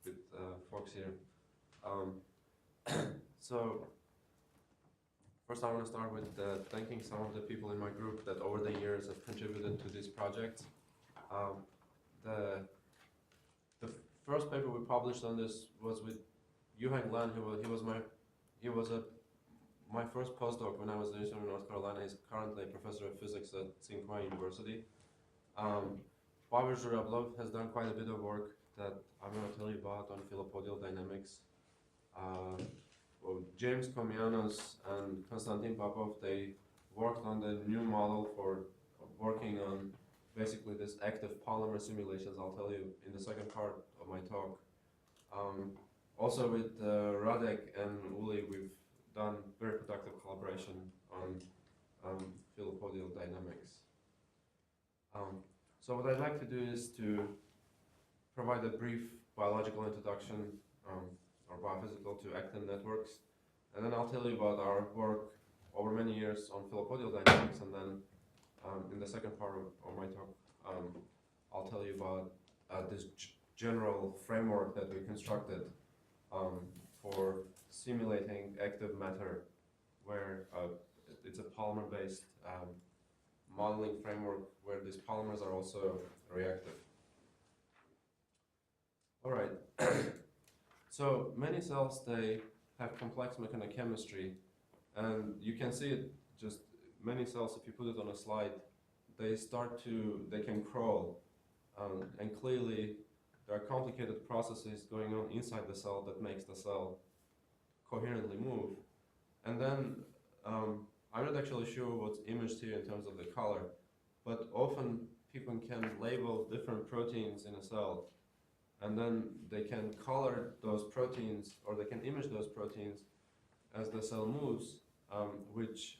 with folks here. So first I want to start with thanking some of the people in my group that over the years have contributed to this project. The first paper we published on this was with Yuhang Lan, he was my first postdoc when I was in North Carolina. He's currently a professor of physics at Tsinghua University. Pavel Zhurablov has done quite a bit of work that I'm going to tell you about on philopodial dynamics. James Komianos and Konstantin Popov, they worked on the new model for working on basically this active polymer simulations. I'll tell you in the second part of my talk. Also with Radek and Uli, we've done very productive collaboration on philopodial dynamics. So what I'd like to do is to provide a brief biological introduction or biophysical to actin networks, and then I'll tell you about our work over many years on philopodial dynamics, and then in the second part of my talk, I'll tell you about this general framework that we constructed for simulating active matter, where it's a polymer-based modeling framework where these polymers are also reactive. All right. So many cells, they have complex mechanochemistry, and you can see it just many cells, if you put it on a slide, they can crawl, and clearly there are complicated processes going on inside the cell that makes the cell coherently move. And then I'm not actually sure what's imaged here in terms of the color, but often people can label different proteins in a cell, and then they can color those proteins, or they can image those proteins as the cell moves, which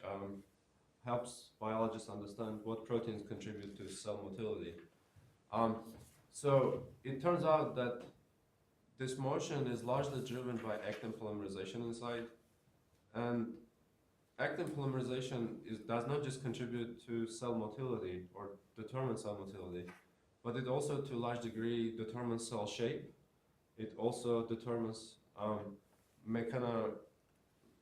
helps biologists understand what proteins contribute to cell motility. So it turns out that this motion is largely driven by actin polymerization inside, and actin polymerization does not just contribute to cell motility or determine cell motility, but it also to a large degree determines cell shape. It also determines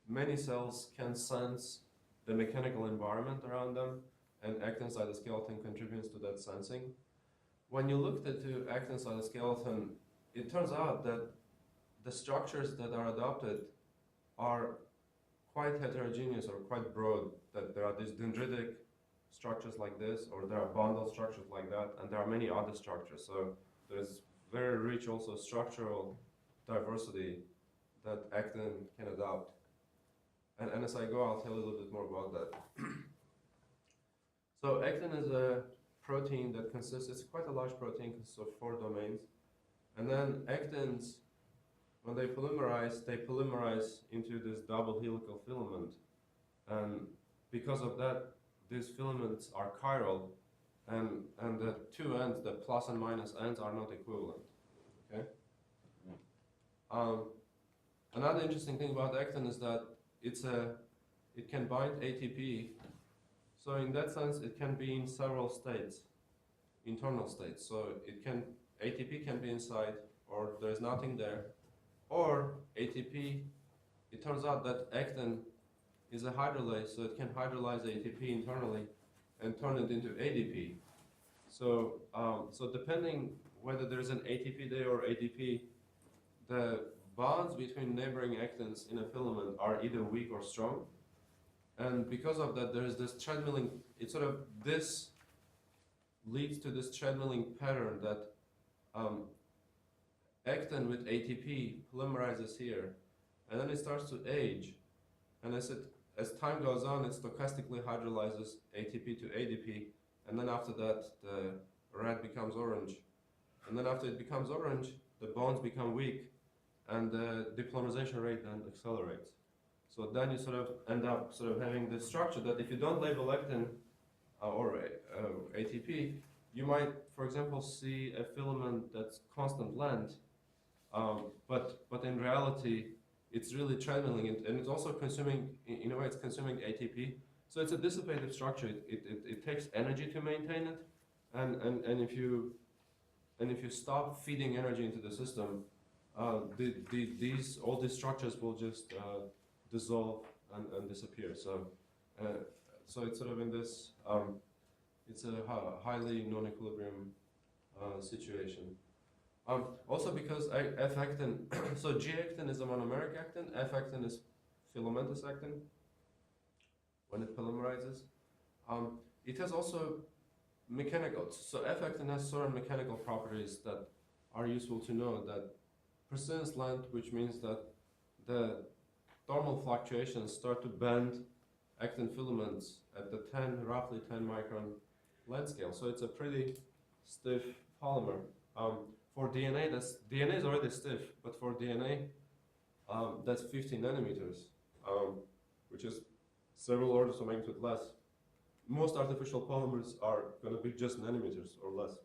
many cells can sense the mechanical environment around them, and actin cytoskeleton contributes to that sensing. When you looked into actin cytoskeleton, it turns out that the structures that are adopted are quite heterogeneous or quite broad, that there are these dendritic structures like this, or there are bundle structures like that, and there are many other structures. So there's very rich also structural diversity that actin can adopt. And as I go, I'll tell you a little bit more about that. So actin is a protein that it's quite a large protein, consists of 4 domains. And then actins, when they polymerize into this double helical filament. And because of that, these filaments are chiral, and the 2 ends, the plus and minus ends, are not equivalent. Okay. Another interesting thing about actin is that it can bind ATP. So in that sense, it can be in several states, internal states. So ATP can be inside, or there's nothing there, or ATP. It turns out that actin is a hydrolase, so it can hydrolyze ATP internally and turn it into ADP. So, so depending whether there's an ATP there or ADP, the bonds between neighboring actins in a filament are either weak or strong. And because of that, there's this treadmilling. This leads to this treadmilling pattern that actin with ATP polymerizes here, and then it starts to age. And as time goes on, it stochastically hydrolyzes ATP to ADP, and then after that, the red becomes orange. And then after it becomes orange, the bonds become weak, and the depolymerization rate then accelerates. So then you end up having this structure that if you don't label actin or ATP, you might, for example, see a filament that's constant length, but in reality, it's really treadmilling, and it's also consuming, in a way, it's consuming ATP. So it's a dissipative structure. It takes energy to maintain it, and if you and if you stop feeding energy into the system, all these structures will just dissolve and disappear. So it's sort of in this, it's a highly non-equilibrium situation. Also because F-actin, so G-actin is a monomeric actin, F-actin is filamentous actin when it polymerizes. It has also mechanical, so F-actin has certain mechanical properties that are useful to know, that persistence length, which means that the thermal fluctuations start to bend actin filaments at the roughly 10 micron length scale. So it's a pretty stiff polymer. For DNA, DNA is already stiff, but for DNA, that's 15 nanometers, which is several orders of magnitude less. Most artificial polymers are going to be just nanometers or less.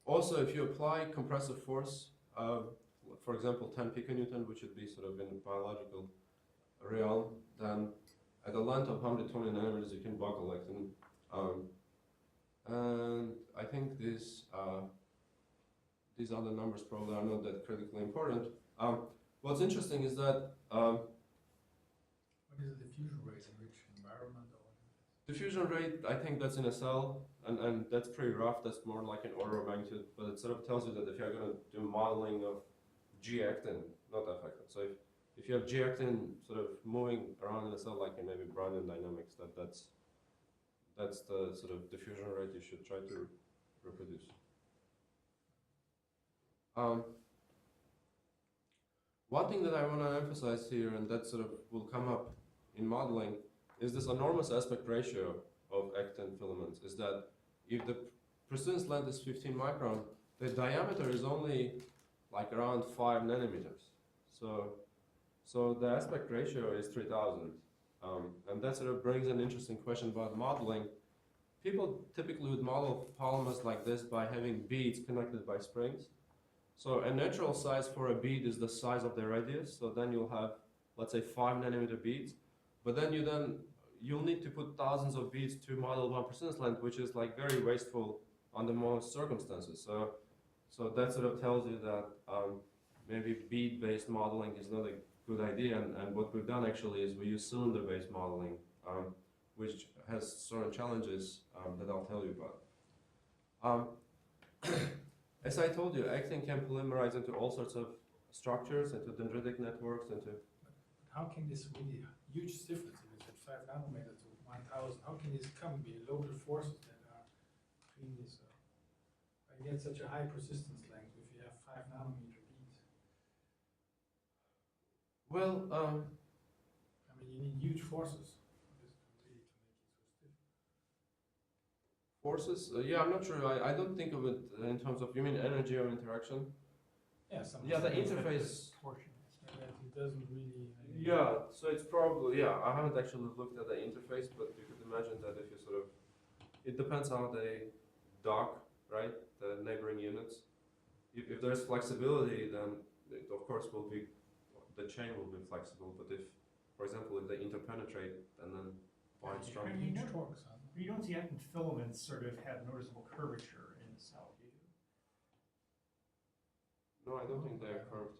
Also, if you apply compressive force, for example, 10 piconewton, which would be sort of in the biological realm, then at a length of 120 nanometers, you can buckle actin. And I think these other numbers probably are not that critically important. What's interesting is that what is the diffusion rate in which environment? Diffusion rate, I think that's in a cell, and that's pretty rough. That's more like an order of magnitude, but it sort of tells you that if you're going to do modeling of G-actin, not F-actin. So if you have G-actin sort of moving around in a cell, like in maybe Brownian dynamics, that's the sort of diffusion rate you should try to reproduce. One thing that I want to emphasize here, and that sort of will come up in modeling, is this enormous aspect ratio of actin filaments, is that if the persistence length is 15 micron, the diameter is only like around 5 nanometers. So the aspect ratio is 3000. And that sort of brings an interesting question about modeling. People typically would model polymers like this by having beads connected by springs. So a natural size for a bead is the size of the radius. So then you'll have, let's say, 5 nanometer beads. But then you'll need to put thousands of beads to model one persistence length, which is like very wasteful under most circumstances. So that sort of tells you that maybe bead-based modeling is not a good idea. And what we've done actually is we use cylinder-based modeling, which has certain challenges that I'll tell you about. As I told you, actin can polymerize into all sorts of structures, into dendritic networks, into... How can this really huge difference, if it's at 5 nanometers to 1000, how can this come be local forces that are between this? I get such a high persistence length if you have 5 nanometer beads. Well, I mean, you need huge forces for this to make it so stiff. Forces? Yeah, I'm not sure. I don't think of it in terms of, you mean energy or interaction? Yeah, Yeah, the interface. It doesn't really. Yeah, so it's probably, yeah, I haven't actually looked at the interface, but you could imagine that if you sort of, it depends how they dock, right, the neighboring units. If there's flexibility, then it, of course, the chain will be flexible, but if, for example, if they interpenetrate and then bind strong. You don't see actin filaments sort of have noticeable curvature in the cell, do you? No, I don't think they're curved.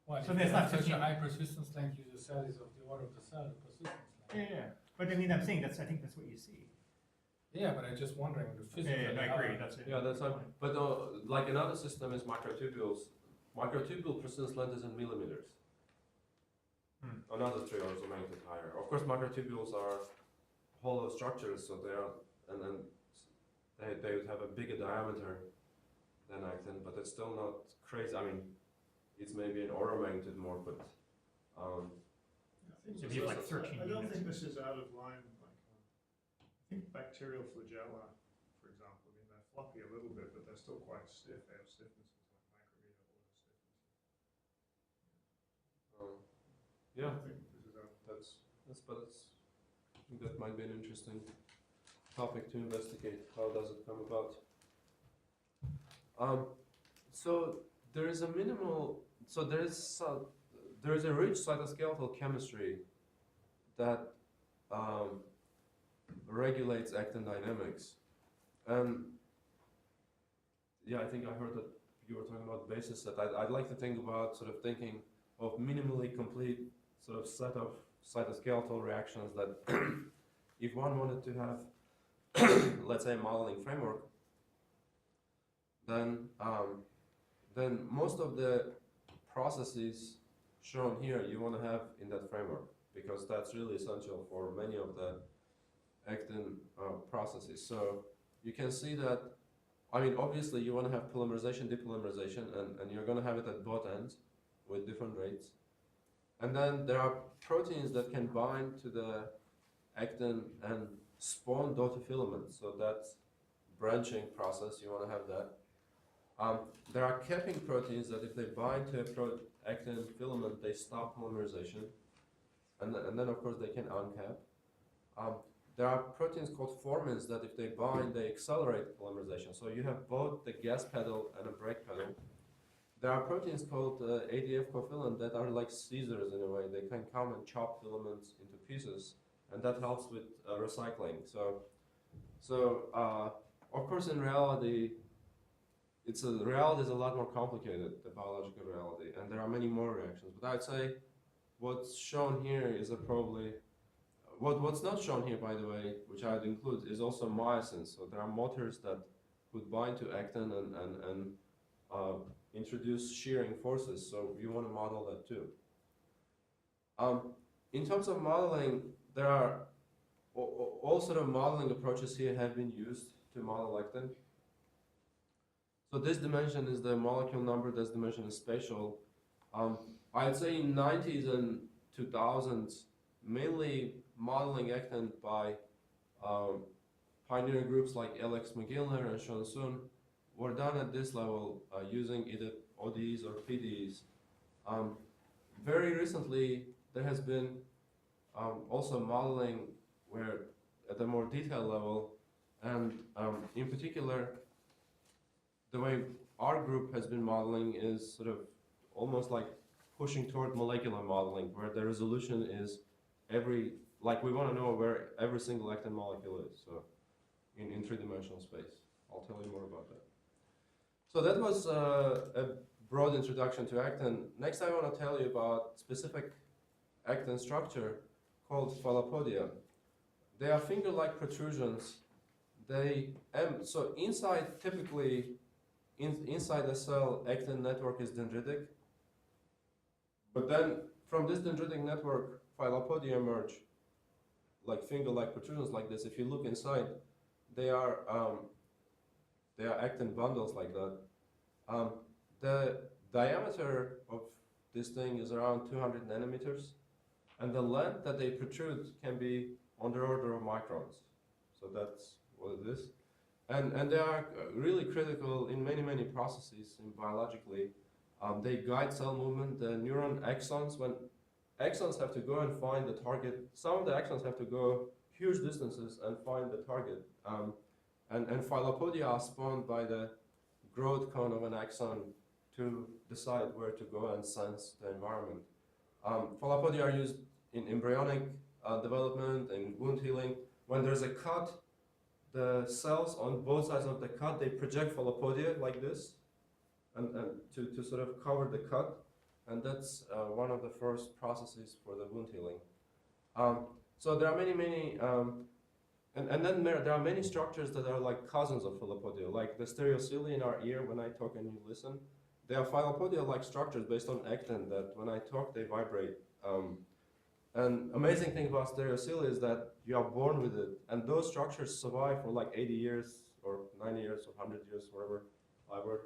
Well, So if there's you have not such a 15 high persistence length, the cell is of the order of the cell, the persistence length. Yeah. But I mean, I'm saying I think that's what you see. Yeah, but I'm just wondering the physics. I agree. That's it. Yeah, that's right. But like another system is microtubules. Microtubule persistence length is in millimeters. Another 3 orders of magnitude higher. Of course, microtubules are hollow structures, so they are, and then they would have a bigger diameter than actin, but it's still not crazy. I mean, it's maybe an order of magnitude more, but So you have like 13 I don't units. think this is out of line. I think bacterial flagella, for example, I mean, they're floppy a little bit, but they're still quite stiff. They have stiffnesses like micrometer order stiffness. yeah, I think this is out. I think that might be an interesting topic to investigate. How does it come about? So there is a minimal. So there is a rich cytoskeletal chemistry that regulates actin dynamics, and yeah, I think I heard that you were talking about basis set. I'd like to think about sort of thinking of minimally complete sort of set of cytoskeletal reactions that if one wanted to have, let's say, a modeling framework, then most of the processes shown here you want to have in that framework, because that's really essential for many of the actin processes. So you can see that, I mean, obviously you want to have polymerization, depolymerization, and you're going to have it at both ends with different rates. And then there are proteins that can bind to the actin and spawn dotafilaments. So that's branching process, you want to have that. There are capping proteins that if they bind to a actin filament, they stop polymerization. And then of course they can uncap. There are proteins called formins that if they bind, they accelerate polymerization. So you have both the gas pedal and a brake pedal. There are proteins called ADF covalent that are like scissors in a way. They can come and chop filaments into pieces, and that helps with recycling. So of course in reality, reality is a lot more complicated, the biological reality, and there are many more reactions. But I'd say what's shown here is probably what's not shown here, by the way, which I'd include, is also myosin. So there are motors that could bind to actin and introduce shearing forces. So you want to model that too. In terms of modeling, there are all sort of modeling approaches here have been used to model actin. So this dimension is the molecule number, this dimension is spatial. I'd say in 90s and 2000s, mainly modeling actin by pioneer groups like Alex McGillner and Sean Sun were done at this level using either ODEs or PDEs. Very recently, there has been also modeling where at a more detailed level, and in particular, the way our group has been modeling is sort of almost like pushing toward molecular modeling, where the resolution is like we want to know where every single actin molecule is, so in three-dimensional space. I'll tell you more about that. So that was a broad introduction to actin. Next, I want to tell you about specific actin structure called phylopodia. They are finger-like protrusions. So inside, typically, inside the cell, actin network is dendritic. But then from this dendritic network, phylopodia emerge, like finger-like protrusions like this. If you look inside, they are actin bundles like that. The diameter of this thing is around 200 nanometers, and the length that they protrude can be on the order of microns. So that's what it is. And they are really critical in many processes biologically. They guide cell movement. The neuron axons, when axons have to go and find the target, some of the axons have to go huge distances and find the target. And phylopodia are spawned by the growth cone of an axon to decide where to go and sense the environment. Phylopodia are used in embryonic development and wound healing. When there's a cut, the cells on both sides of the cut, they project phylopodia like this, and to sort of cover the cut, and that's one of the first processes for the wound healing. So there are many, and then there are many structures that are like cousins of phylopodia, like the stereocilia in our ear when I talk and you listen. They are phylopodia-like structures based on actin that when I talk, they vibrate. And amazing thing about stereocilia is that you are born with it, and those structures survive for like 80 years or 90 years or 100 years, however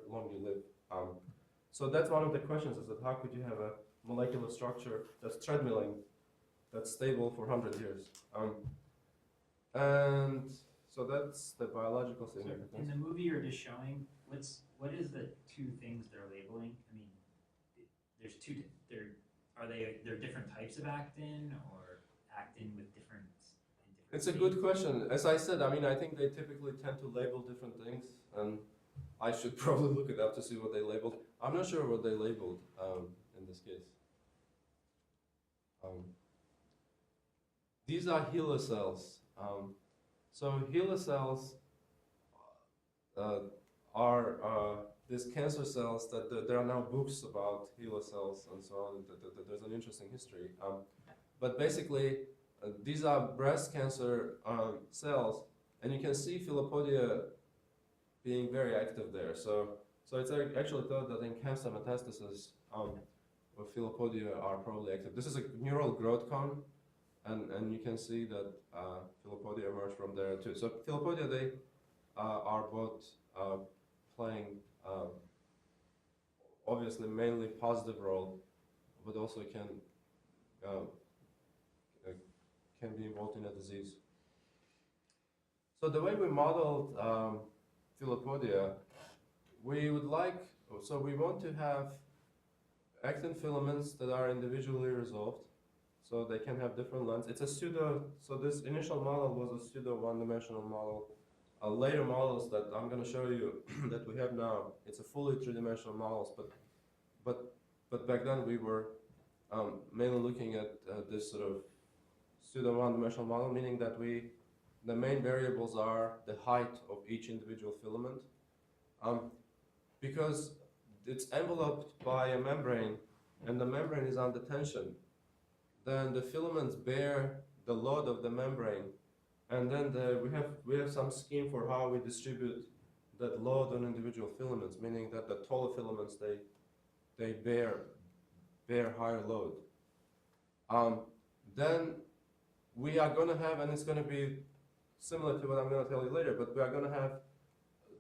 long you live. So that's one of the questions, is that how could you have a molecular structure that's treadmilling, that's stable for 100 years? And so that's the biological So significance. in the movie you're just showing, what is the two things they're labeling? I mean, there's two. They're different types of actin, or actin with different? It's a good question. As I said, I mean, I think they typically tend to label different things, and I should probably look it up to see what they labeled. I'm not sure what they labeled in this case. These are HeLa cells. So HeLa cells are these cancer cells that there are now books about HeLa cells and so on. There's an interesting history. But basically, these are breast cancer cells, and you can see Filopodia being very active there. So it's actually thought that in cancer metastasis, Filopodia are probably active. This is a neural growth cone, and you can see that Filopodia emerge from there too. So Filopodia, they are both playing obviously mainly positive role, but also can be involved in a disease. So the way we modeled Filopodia, we want to have actin filaments that are individually resolved, so they can have different lengths. It's a pseudo, so this initial model was a pseudo one-dimensional model. Later models that I'm going to show you that we have now, it's a fully three-dimensional models, but back then we were mainly looking at this sort of pseudo one-dimensional model, meaning that the main variables are the height of each individual filament. Because it's enveloped by a membrane, and the membrane is under tension, then the filaments bear the load of the membrane, and then we have some scheme for how we distribute that load on individual filaments, meaning that the taller filaments, they bear higher load. Then we are going to have, and it's going to be similar to what I'm going to tell you later, but we are going to have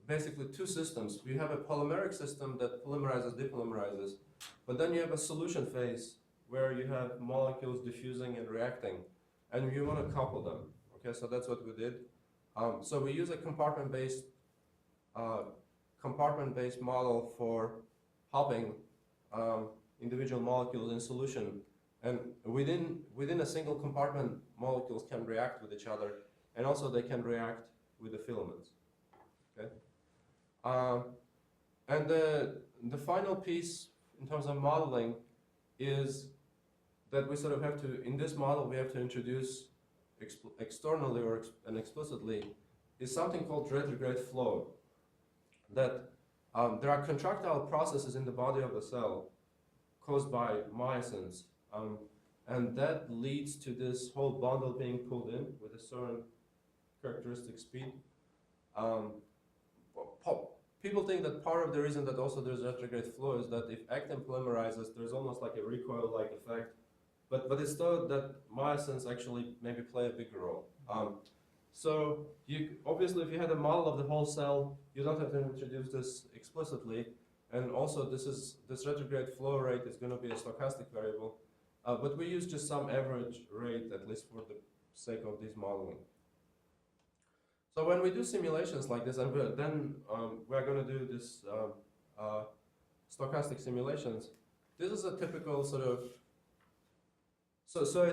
basically two systems. We have a polymeric system that polymerizes, depolymerizes, but then you have a solution phase where you have molecules diffusing and reacting, and you want to couple them. Okay, so that's what we did. So we use a compartment-based model for helping individual molecules in solution, and within a single compartment, molecules can react with each other, and also they can react with the filaments. Okay, and the final piece in terms of modeling is that we sort of have to, in this model, we have to introduce externally and explicitly is something called retrograde flow. That there are contractile processes in the body of the cell caused by myosins, and that leads to this whole bundle being pulled in with a certain characteristic speed. People think that part of the reason that also there's retrograde flow is that if actin polymerizes, there's almost like a recoil-like effect. But it's thought that myosins actually maybe play a bigger role. So obviously, if you had a model of the whole cell, you don't have to introduce this explicitly. And also, this retrograde flow rate is going to be a stochastic variable. But we use just some average rate, at least for the sake of this modeling. So when we do simulations like this, and we're going to do this stochastic simulations, this is a typical sort of. So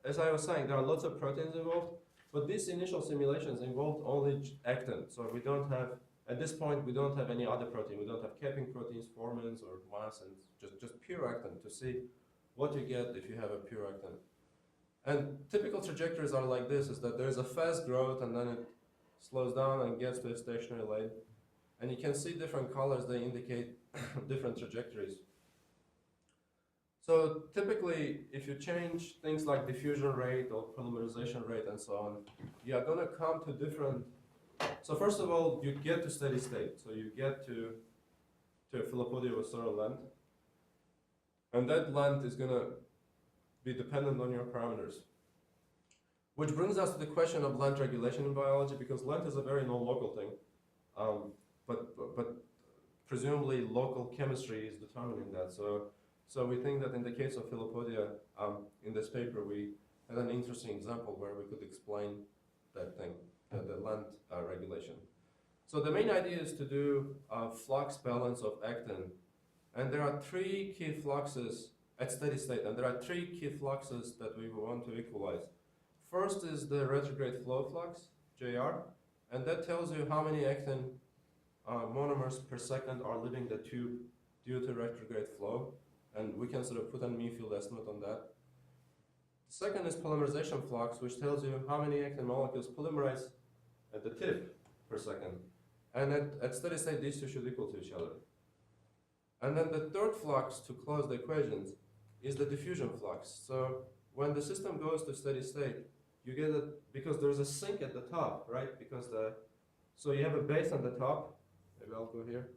as I was saying, there are lots of proteins involved, but these initial simulations involved only actin. So we don't have, at this point, we don't have any other protein. We don't have capping proteins, formins, or myosins, just pure actin to see what you get if you have a pure actin. And typical trajectories are like this, is that there's a fast growth and then it slows down and gets to a stationary line. And you can see different colors, they indicate different trajectories. So typically, if you change things like diffusion rate or polymerization rate and so on, you are going to come to different. So first of all, you get to steady state. So you get to a Filopodia with certain length. And that length is going to be dependent on your parameters. Which brings us to the question of length regulation in biology, because length is a very non-local thing. But presumably local chemistry is determining that. So we think that in the case of Filopodia, in this paper, we had an interesting example where we could explain that thing, the length regulation. So the main idea is to do flux balance of actin. And there are three key fluxes at steady state, and there are three key fluxes that we want to equalize. First is the retrograde flow flux, JR, and that tells you how many actin monomers per second are leaving the tube due to retrograde flow. And we can sort of put a mean field estimate on that. The second is polymerization flux, which tells you how many actin molecules polymerize at the tip per second. And at steady state, these two should equal to each other. And then the third flux to close the equations is the diffusion flux. So when the system goes to steady state, you get it because there's a sink at the top, right? So you have a base on the top. Maybe I'll go here.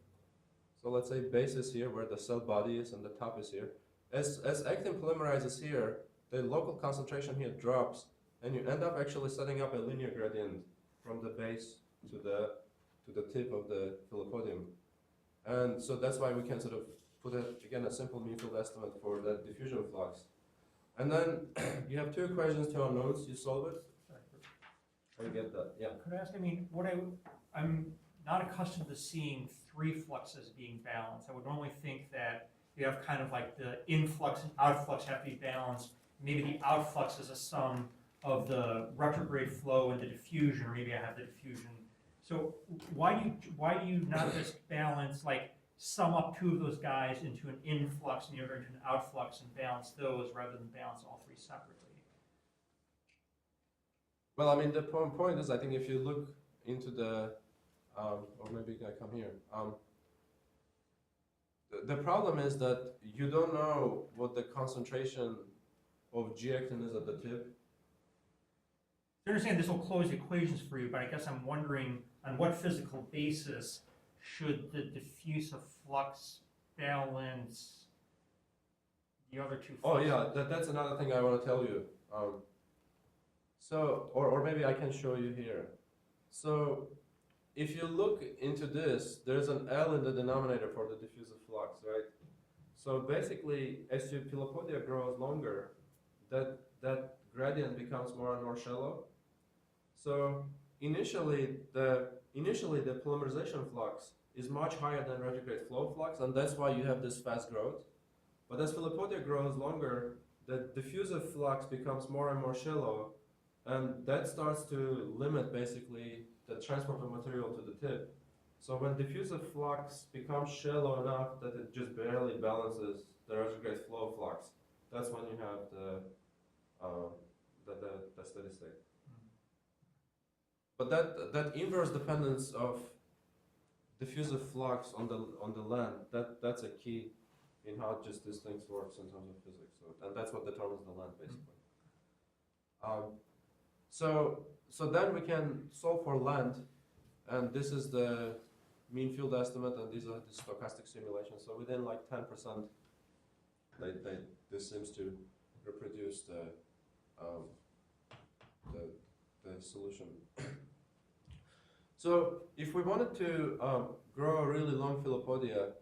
So let's say base is here where the cell body is and the top is here. As actin polymerizes here, the local concentration here drops and you end up actually setting up a linear gradient from the base to the tip of the filopodium. And so that's why we can sort of put again a simple mean field estimate for the diffusion flux. And then you have two equations to our nodes, you solve it. I get that, yeah. Could I ask, I mean, I'm not accustomed to seeing three fluxes being balanced. I would normally think that you have kind of like the influx and outflux have to be balanced. Maybe the outflux is a sum of the retrograde flow and the diffusion, or maybe I have the diffusion. So why do you not just balance, like sum up two of those guys into an influx and the other into an outflux and balance those rather than balance all three separately? Well, I mean, the point is, I think if you look into the, or maybe I come here. The problem is that you don't know what the concentration of G-actin is at the tip. I understand this will close the equations for you, but I guess I'm wondering on what physical basis should the diffusive flux balance the other two Oh fluxes? yeah, that's another thing I want to tell you. Or maybe I can show you here. So if you look into this, there's an L in the denominator for the diffusive flux, right? So basically, as your pilopodia grows longer, that gradient becomes more and more shallow. So initially the polymerization flux is much higher than retrograde flow flux, and that's why you have this fast growth. But as pilopodia grows longer, the diffusive flux becomes more and more shallow, and that starts to limit basically the transport of material to the tip. So when diffusive flux becomes shallow enough that it just barely balances the retrograde flow flux, that's when you have the steady state. But that inverse dependence of diffusive flux on the land, that's a key in how just these things works in terms of physics. So, and that's what determines the land basically. So then we can solve for land, and this is the mean field estimate, and these are the stochastic simulations. So within like 10%, this seems to reproduce the solution. So if we wanted to grow a really long filopodia,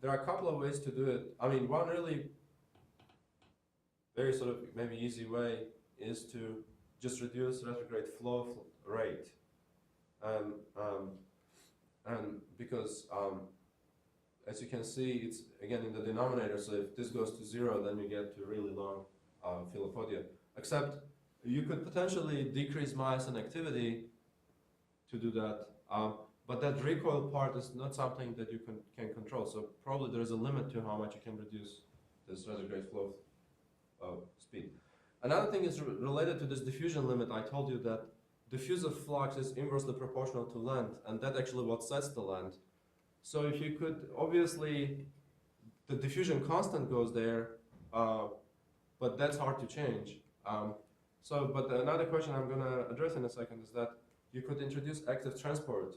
there are a couple of ways to do it. I mean, one really very sort of maybe easy way is to just reduce retrograde flow rate, and because as you can see, it's again in the denominator. So if this goes to 0, then you get to really long filopodia. Except you could potentially decrease myosin activity to do that, but that recoil part is not something that you can control. So probably there is a limit to how much you can reduce this retrograde flow speed. Another thing is related to this diffusion limit. I told you that diffusive flux is inversely proportional to length, and that actually what sets the length. So if you could, obviously, the diffusion constant goes there, but that's hard to change. But another question I'm going to address in a second is that you could introduce active transport,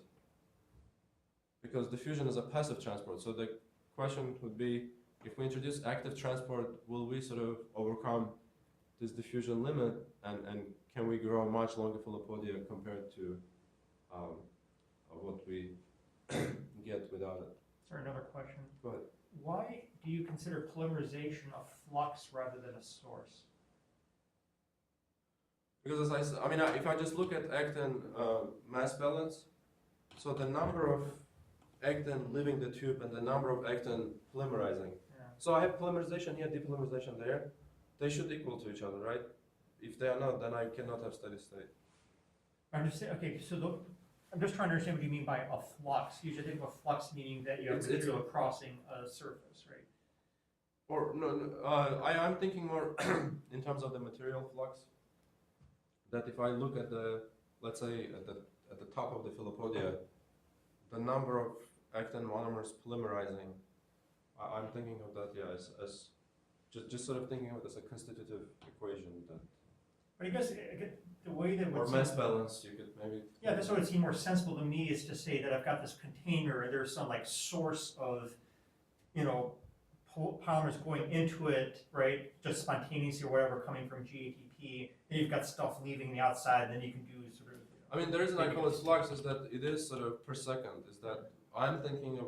because diffusion is a passive transport. So the question would be, if we introduce active transport, will we sort of overcome this diffusion limit, and can we grow much longer filopodia compared to what we get without it? Sorry, another question. Go ahead. Why do you consider polymerization a flux rather than a source? Because as I mean, if I just look at actin mass balance, so the number of actin leaving the tube and the number of actin polymerizing. Yeah. So I have polymerization here, depolymerization there. They should equal to each other, right? If they are not, then I cannot have steady state. I'm just saying, okay, so I'm just trying to understand what you mean by a flux. Usually I think of a flux meaning that you have material crossing a surface, right? Or no, I'm thinking more in terms of the material flux. That if I look at the, let's say at the top of the filopodia, the number of actin monomers polymerizing. I'm thinking of that, yeah, as just sort of thinking of it as a constitutive equation. That, But I guess the way that or would mass seem, balance, you could maybe. yeah, that's what would seem more sensible to me is to say that I've got this container and there's some like source of, you know, polymers going into it, right? Just spontaneously or whatever coming from GATP. Then you've got stuff leaving the outside. Then you can do sort of. I mean, the reason I call it flux is that it is sort of per second. Is that I'm thinking of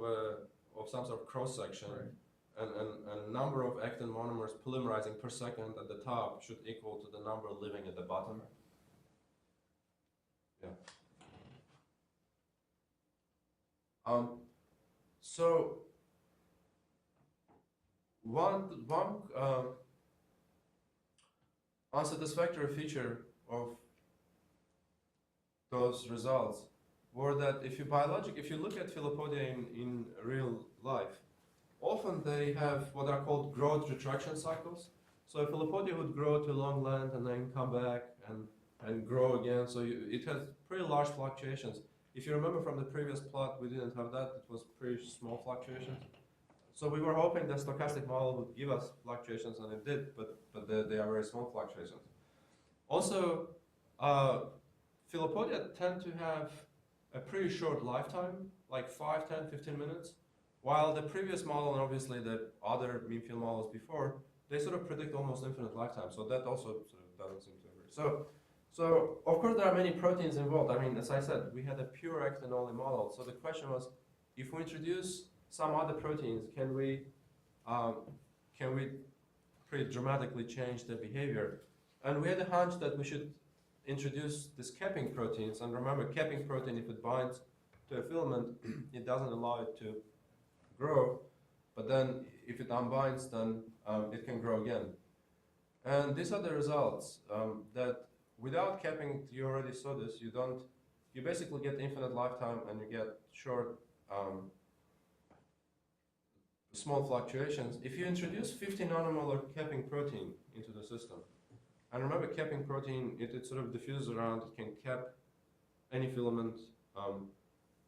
some sort of cross section, Right. and number of actin monomers polymerizing per second at the top should equal to the number living at the bottom. Yeah. So one unsatisfactory feature of those results were that if you look at Philopodia in real life, often they have what are called growth retraction cycles. So a Philopodia would grow to long length and then come back and grow again. So it has pretty large fluctuations. If you remember from the previous plot, we didn't have that. It was pretty small fluctuations. So we were hoping the stochastic model would give us fluctuations, and it did, but they are very small fluctuations. Also, Philopodia tend to have a pretty short lifetime, like 5, 10, 15 minutes, while the previous model, and obviously the other mean field models before, they sort of predict almost infinite lifetime. So that also sort of doesn't seem to agree. So of course there are many proteins involved. I mean, as I said, we had a pure actin-only model. So the question was, if we introduce some other proteins, can we pretty dramatically change the behavior? And we had a hunch that we should introduce these capping proteins. And remember, capping protein, if it binds to a filament, it doesn't allow it to grow. But then if it unbinds, then it can grow again. And these are the results that without capping, you already saw this, you basically get infinite lifetime and you get short, small fluctuations. If you introduce 50 nanomolar capping protein into the system, and remember capping protein, it sort of diffuses around, it can cap any filament,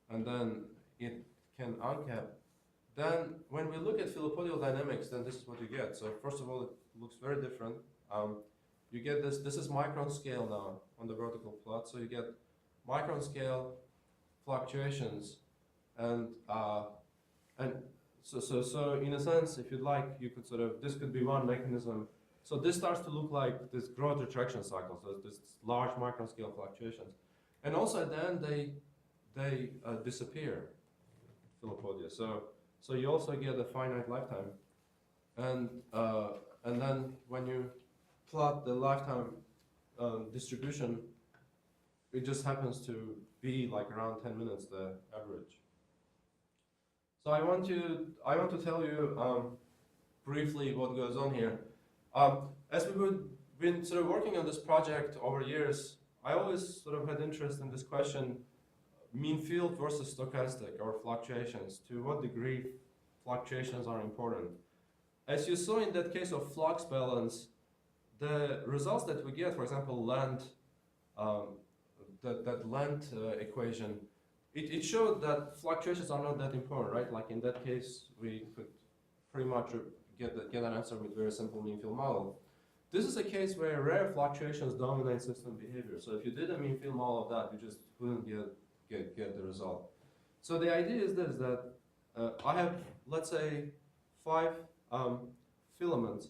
and then it can uncap. Then when we look at Philopodial dynamics, then this is what you get. So first of all, it looks very different. You get this is micron scale now on the vertical plot. So you get micron scale fluctuations, and so in a sense, if you'd like, you could sort of, this could be one mechanism. So this starts to look like this growth retraction cycle. So this large micron scale fluctuations, and also at the end they disappear, Philopodia. So you also get a finite lifetime, and then when you plot the lifetime distribution, it just happens to be like around 10 minutes the average. So I want to tell you briefly what goes on here. As we've been sort of working on this project over years, I always sort of had interest in this question: mean field versus stochastic, or fluctuations. To what degree fluctuations are important? As you saw in that case of flux balance, the results that we get, for example, length, that length equation, it showed that fluctuations are not that important, right? Like in that case, we could pretty much get an answer with very simple mean field model. This is a case where rare fluctuations dominate system behavior. So if you did a mean field model of that, you just wouldn't get the result. So the idea is this, that I have, let's say, 5 filaments,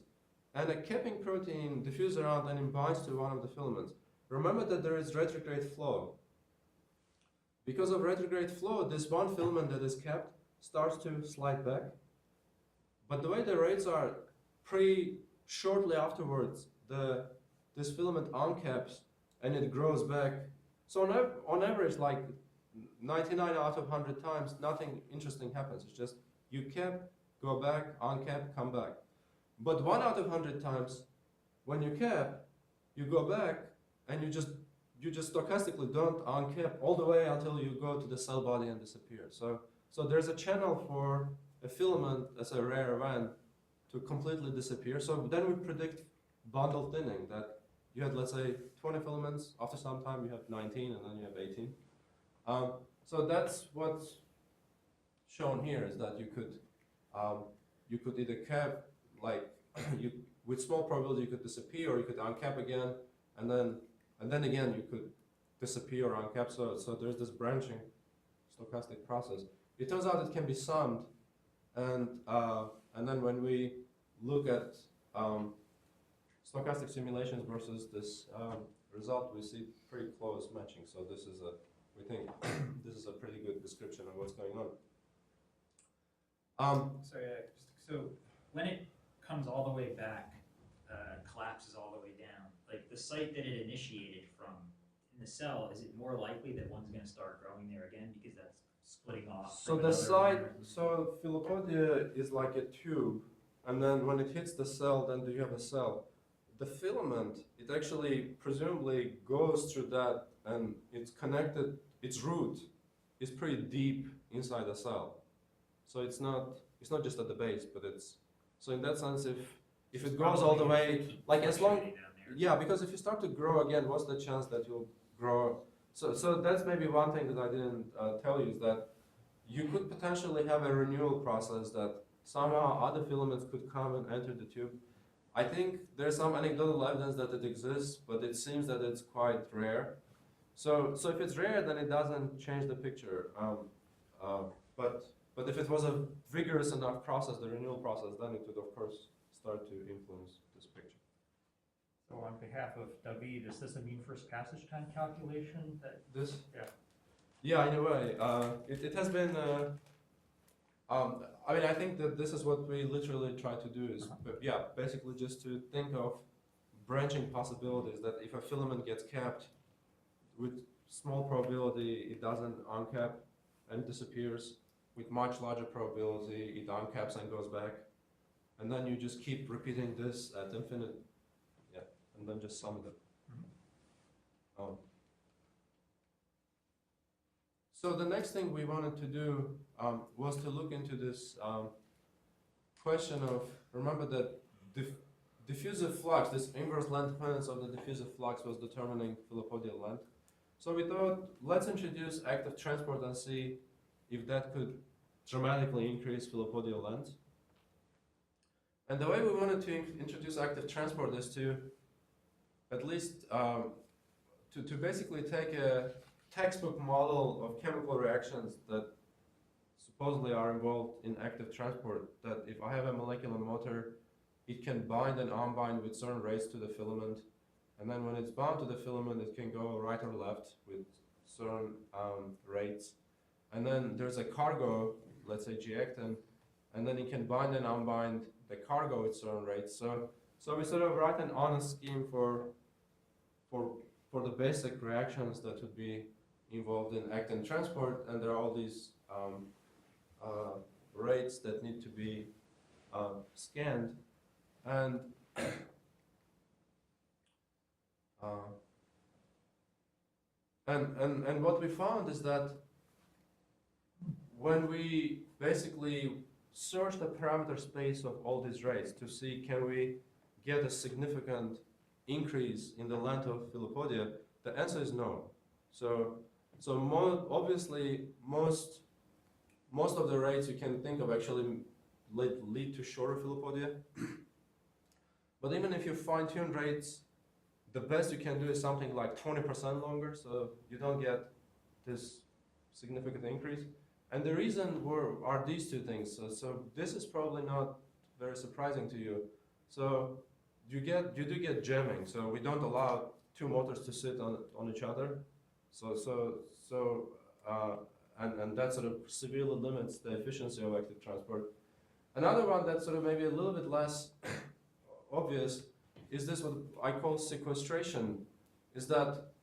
and a capping protein diffuses around and it binds to one of the filaments. Remember that there is retrograde flow. Because of retrograde flow, this one filament that is capped starts to slide back. But the way the rates are, pretty shortly afterwards, this filament uncaps and it grows back. So on average, like 99 out of 100 times, nothing interesting happens. It's just you cap, go back, uncap, come back. But 1 out of 100 times, when you cap, you go back and you just stochastically don't uncap all the way until you go to the cell body and disappear. So there's a channel for a filament as a rare event to completely disappear. So then we predict bundle thinning, that you had, let's say, 20 filaments, after some time you have 19, and then you have 18. So that's what shown here is that you could either cap, like, with small probability you could disappear, or you could uncap again, and then again you could disappear or uncap. So there's this branching stochastic process. It turns out it can be summed, and then when we look at stochastic simulations versus this result, we see pretty close matching. So we think this is a pretty good description of what's going on. So when it comes all the way back, collapses all the way down, like the site that it initiated from in the cell, is it more likely that one's going to start growing there again because that's splitting off? So the site, so Philopodia is like a tube, and then when it hits the cell, then do you have a cell? The filament, it actually presumably goes through that, and it's connected. Its root is pretty deep inside the cell, so it's not just at the base, but so in that sense, if it goes all the way, like as long, yeah, because if you start to grow again, what's the chance that you'll grow? So that's maybe one thing that I didn't tell you, is that you could potentially have a renewal process that somehow other filaments could come and enter the tube. I think there's some anecdotal evidence that it exists, but it seems that it's quite rare. So if it's rare, then it doesn't change the picture. But if it was a vigorous enough process, the renewal process, then it would of course start to influence this picture. So on behalf of David, is this a mean first passage time calculation that? This? Yeah. Yeah, in a way. It has been, I mean, I think that this is what we literally try to do is, yeah, basically just to think of branching possibilities, that if a filament gets capped, with small probability it doesn't uncap and disappears. With much larger probability it uncaps and goes back. And then you just keep repeating this at infinite, yeah, and then just sum it up. So the next thing we wanted to do was to look into this question of, remember that diffusive flux, this inverse length dependence of the diffusive flux was determining Filopodial length. So we thought, let's introduce active transport and see if that could dramatically increase Filopodial length. And the way we wanted to introduce active transport is to at least to basically take a textbook model of chemical reactions that supposedly are involved in active transport, that if I have a molecular motor, it can bind and unbind with certain rates to the filament, and then when it's bound to the filament, it can go right or left with certain rates. And then there's a cargo, let's say G-actin, and then it can bind and unbind the cargo with certain rates. So we sort of write an honest scheme for the basic reactions that would be involved in actin transport, and there are all these rates that need to be scanned, and and what we found is that when we basically search the parameter space of all these rates to see can we get a significant increase in the length of Filopodia, the answer is no. So obviously most of the rates you can think of actually lead to shorter Filopodia. But even if you fine-tune rates, the best you can do is something like 20% longer, so you don't get this significant increase. And the reason are these two things. So this is probably not very surprising to you. So you do get jamming. So we don't allow two motors to sit on each other. And that sort of severely limits the efficiency of active transport. Another one that's sort of maybe a little bit less obvious is this, what I call sequestration, is that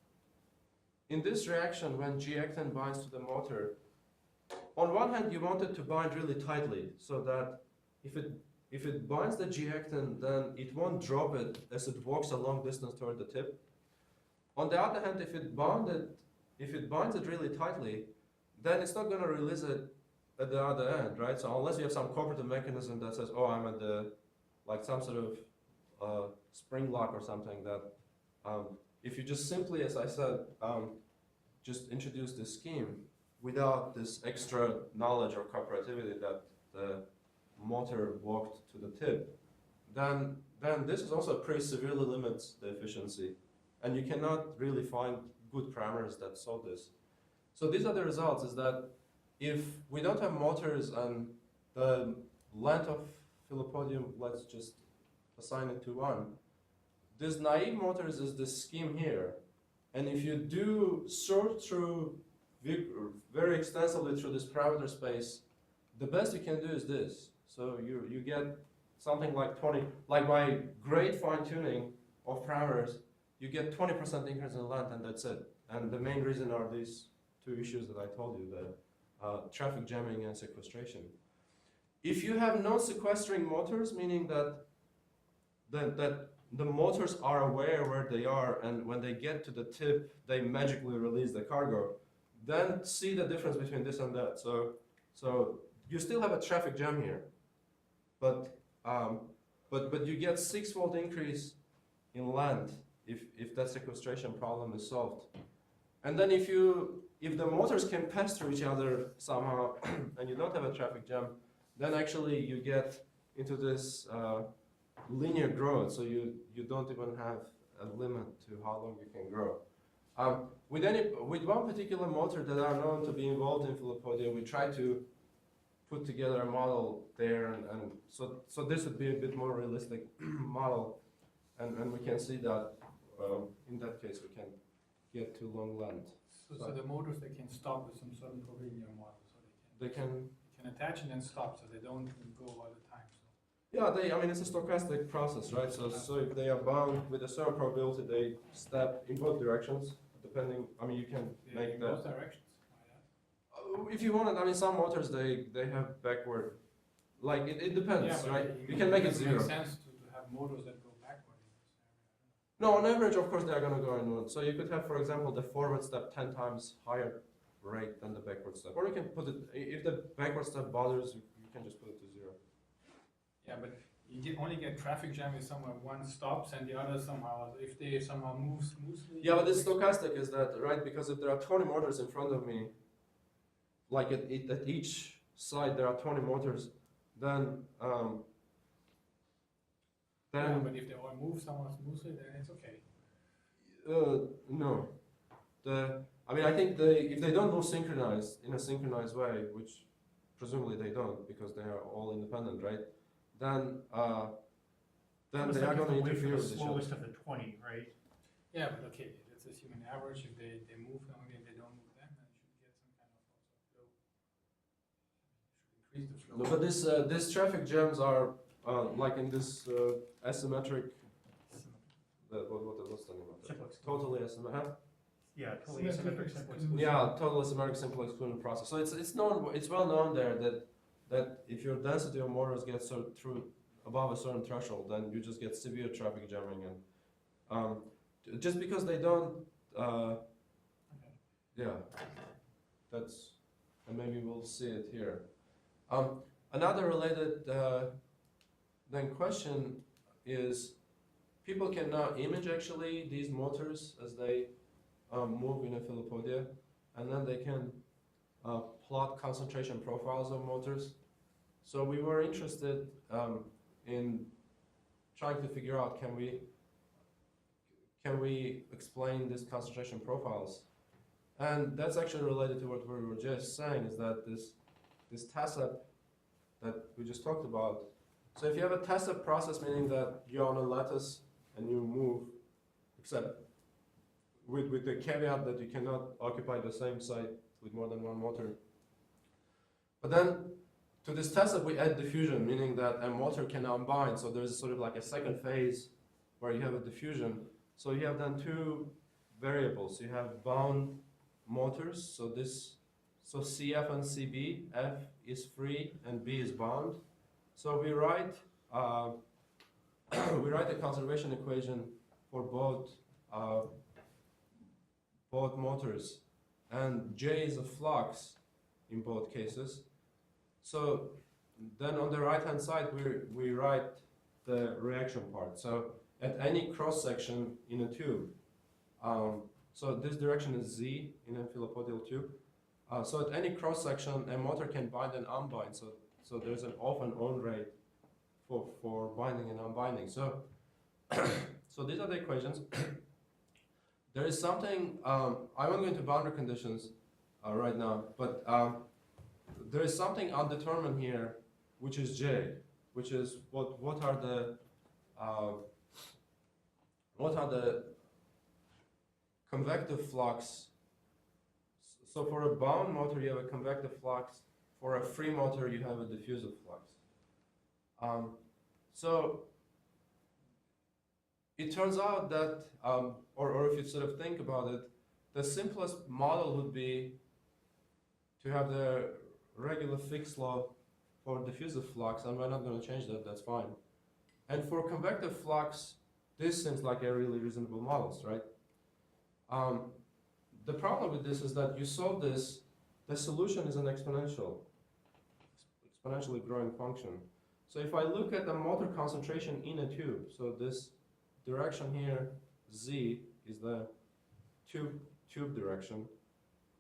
in this reaction when G-actin binds to the motor, on one hand you want it to bind really tightly so that if it binds the G-actin, then it won't drop it as it walks a long distance toward the tip. On the other hand, if it binds it really tightly, then it's not going to release it at the other end, right? So unless you have some cooperative mechanism that says, oh, I'm at the, like some sort of spring lock or something, that if you just simply, as I said, just introduce this scheme, without this extra knowledge or cooperativity that the motor walked to the tip, then this is also pretty severely limits the efficiency, and you cannot really find good parameters that solve this. So these are the results, is that if we don't have motors and the length of Philopodium, let's just assign it to 1, this naive motors is the scheme here. And if you do sort through very extensively through this parameter space, the best you can do is this. So you get something like 20, like by great fine tuning of parameters, you get 20% increase in length, and that's it. And the main reason are these 2 issues that I told you, the traffic jamming and sequestration. If you have non-sequestering motors, meaning that the motors are aware where they are, and when they get to the tip, they magically release the cargo, then see the difference between this and that. So you still have a traffic jam here, but you get 6-fold increase in length if that sequestration problem is solved. And then if the motors can pass through each other somehow, and you don't have a traffic jam, then actually you get into this linear growth, so you don't even have a limit to how long you can grow. With one particular motor that are known to be involved in Philopodia, we try to put together a model there, and so this would be a bit more realistic model, and we can see that in that case we can get to long length. So the motors, they can stop with some certain provision model, so They can. attach and then stop, so they don't go all the time. So. Yeah, I mean, it's a stochastic process, right? So if they are bound with a certain probability, they step in both directions, depending, I mean, you can make in that. both directions. If you want it, I mean, some motors, they have backward, like, it depends, Yeah, but right? You can make it doesn't 0. make sense to have motors that go backward in this area. No, on average, of course, they are going to go in one. So you could have, for example, the forward step 10 times higher rate than the backward step. Or you can put it, if the backward step bothers, you can just put it to 0. Yeah, but you only get traffic jam if somewhere one stops and the other somehow, if they somehow move smoothly. Yeah, but this stochastic is that, right? Because if there are 20 motors in front of me, like at each side there are 20 motors, then Yeah, but if they all move somewhat smoothly, then it's okay. no. I mean, I think if they don't move synchronized in a synchronized way, which presumably they don't because they are all independent, right? Then they are going to interfere with the each other. slowest of the 20, right? Yeah, but okay, let's assume an average, if they move them, if they don't move them, then you should get some kind of flow. You should increase the flow. No, but these traffic jams are like in this asymmetric. What's the name of it? Simplex. Totally asymmetric. Yeah, totally asymmetric simplex. Yeah, total asymmetric simple exclusion process. So it's known, it's well known there that if your density of motors gets through above a certain threshold, then you just get severe traffic jamming, and just because they don't. Yeah, and maybe we'll see it here. Another related then question is, people can now image actually these motors as they move in a Philopodia, and then they can plot concentration profiles of motors. So we were interested in trying to figure out, can we explain these concentration profiles? And that's actually related to what we were just saying, is that this TASAP that we just talked about. So if you have a TASAP process, meaning that you're on a lattice and you move, except with the caveat that you cannot occupy the same site with more than one motor. But then to this TASAP we add diffusion, meaning that a motor can unbind. So there's sort of like a second phase where you have a diffusion. So you have then 2 variables. You have bound motors. So CF and CB, F is free and B is bound. So we write a conservation equation for both motors, and J is a flux in both cases. So then on the right hand side we write the reaction part. So at any cross section in a tube, so this direction is Z in a philopodial tube. So at any cross section, a motor can bind and unbind. So there's an off and on rate for binding and unbinding. So so these are the equations. There is something. I won't go into boundary conditions right now, but there is something undetermined here, which is J, which is what are the convective flux. So for a bound motor, you have a convective flux. For a free motor, you have a diffusive flux. So it turns out that, or if you sort of think about it, the simplest model would be to have the regular fixed law for diffusive flux, and we're not going to change that, that's fine. And for convective flux, this seems like a really reasonable models, right? The problem with this is that you solve this, the solution is an exponentially growing function. So if I look at the motor concentration in a tube, so this direction here, Z, is the tube direction,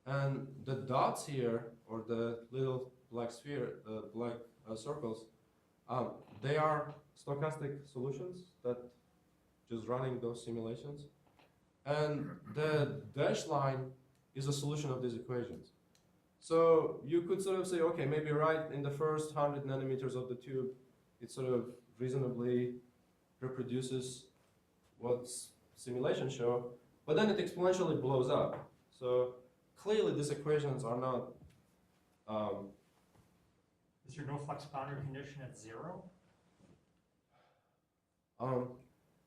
and the dots here, or the little black sphere, the black circles, they are stochastic solutions that just running those simulations. And the dashed line is a solution of these equations. So you could sort of say, okay, maybe right in the first 100 nanometers of the tube, it sort of reasonably reproduces what simulations show, but then it exponentially blows up. So clearly these equations are not. Is there no flux boundary condition at 0?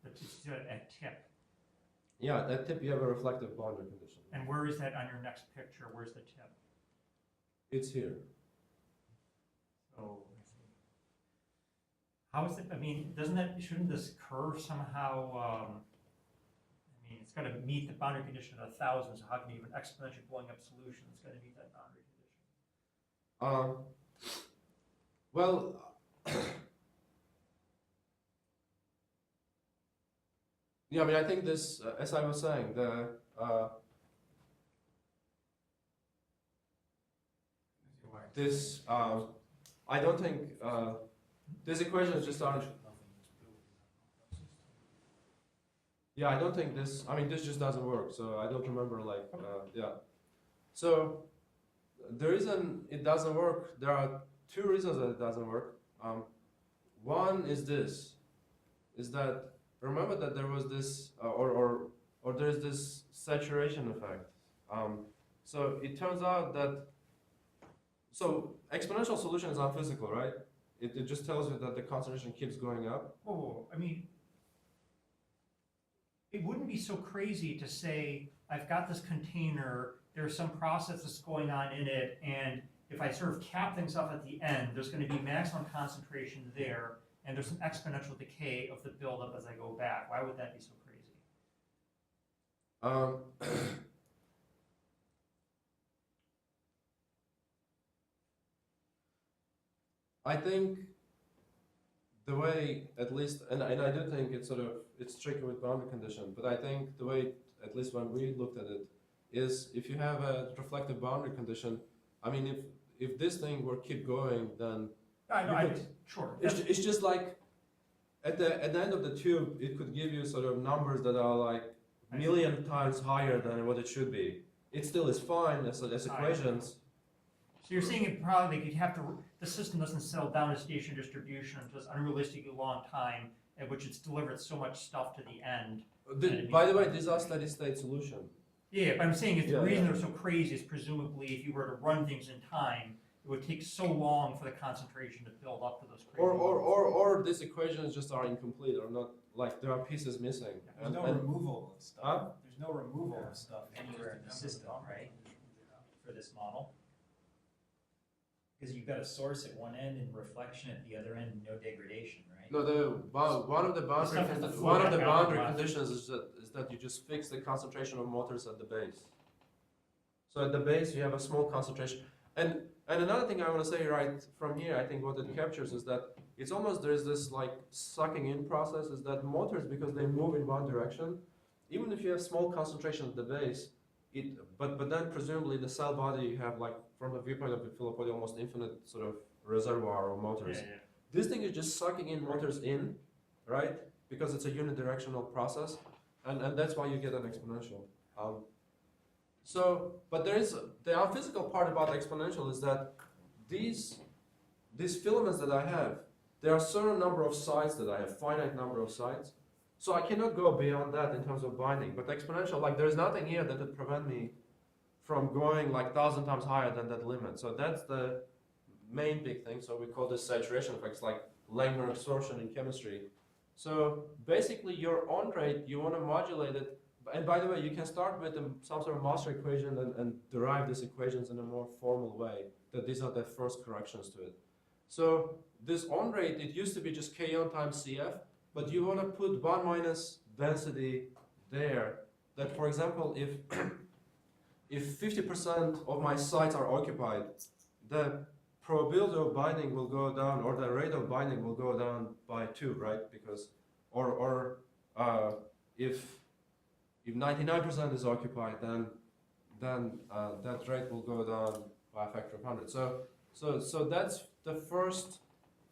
That's just at tip. Yeah, at tip you have a reflective boundary condition. And where is that on your next picture? Where's the tip? It's here. So, how is it, I mean, shouldn't this curve somehow, I mean, it's got to meet the boundary condition of 1,000, so how can you have an exponentially blowing up solution that's going to meet that boundary condition? Well, yeah, I mean, I think this, as I was saying, I don't think these equations just aren't. Yeah, I don't think this. I mean, this just doesn't work. So I don't remember, like, yeah. So the reason it doesn't work, there are two reasons that it doesn't work. One is this, is that remember that there was this, or there's this saturation effect. So it turns out that, so exponential solution is unphysical, right? It just tells you that the concentration keeps going up. Oh, I mean, it wouldn't be so crazy to say, I've got this container, there's some process that's going on in it, and if I sort of cap things off at the end, there's going to be maximum concentration there, and there's some exponential decay of the buildup as I go back. Why would that be so crazy? I think the way, at least, and I do think it's sort of, it's tricky with boundary condition, but I think the way, at least when we looked at it, is if you have a reflective boundary condition, I mean, if this thing were keep going, then Sure. It's just like at the end of the tube, it could give you sort of numbers that are like a million times higher than what it should be. It still is fine as equations. So you're saying it probably, you'd have to, the system doesn't settle down to station distribution until it's unrealistically long time at which it's delivered so much stuff to the end. By the way, these are steady state solutions. Yeah, but I'm saying is the Yeah, reason yeah. they're so crazy is presumably if you were to run things in time, it would take so long for the concentration to build up to those crazy Or these equations just are incomplete or not, like there are pieces missing. There's no removal of stuff. Huh? There's no removal of stuff anywhere in the system, right? For this model. Because you've got a source at one end and reflection at the other end, and no degradation, right? No, one of the boundary stuff has to flow one of the back out boundary left. conditions is that you just fix the concentration of motors at the base. So at the base you have a small concentration, and another thing I want to say right from here, I think what it captures is that it's almost there's this like sucking in process. Is that motors, because they move in one direction, even if you have small concentration at the base, but then presumably the cell body you have, like from the viewpoint of the Filipodi, almost infinite sort of reservoir or motors. Yeah, yeah. This thing is just sucking in motors in, right? Because it's a unidirectional process, and that's why you get an exponential. But the physical part about exponential is that these filaments that I have, there are a certain number of sites that I have, finite number of sites. So I cannot go beyond that in terms of binding. But exponential, like there's nothing here that would prevent me from going like 1,000 times higher than that limit. So that's the main big thing. So we call this saturation effects, like Langmuir absorption in chemistry. So basically your on rate, you want to modulate it. And by the way, you can start with some sort of master equation and derive these equations in a more formal way, that these are the first corrections to it. So this on rate, it used to be just K on times CF, but you want to put 1 minus density there. That, for example, if 50% of my sites are occupied, the probability of binding will go down, or the rate of binding will go down by 2, right? Because, if 99% is occupied, then that rate will go down by a factor of 100. So that's the first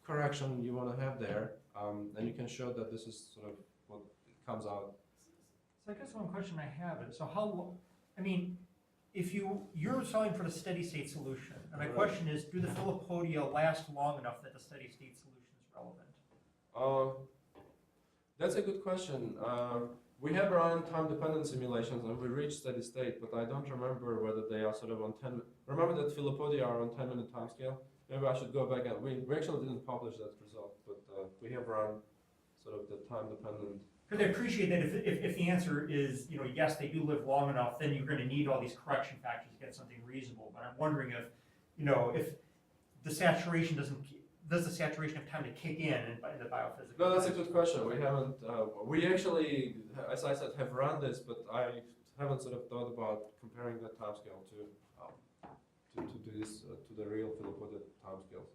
correction you want to have there, and you can show that this is sort of what comes out. So I guess one question I have is, so how, I mean, if you're solving for the steady state solution, and my question is, do the Filipodia last long enough that the steady state solution is relevant? That's a good question. We have run time-dependent simulations and we reached steady state, but I don't remember whether they are sort of on 10. Remember that Filipodia are on 10-minute time scale? Maybe I should go back and we actually didn't publish that result, but we have run sort of the time-dependent. Because I appreciate that if the answer is, you know, yes, they do live long enough, then you're going to need all these correction factors to get something reasonable. But I'm wondering if, you know, if the saturation does the saturation have time to kick in the biophysical? No, that's a good question. We haven't, we actually, as I said, have run this, but I haven't sort of thought about comparing that timescale to this, to the real Filipodia timescales.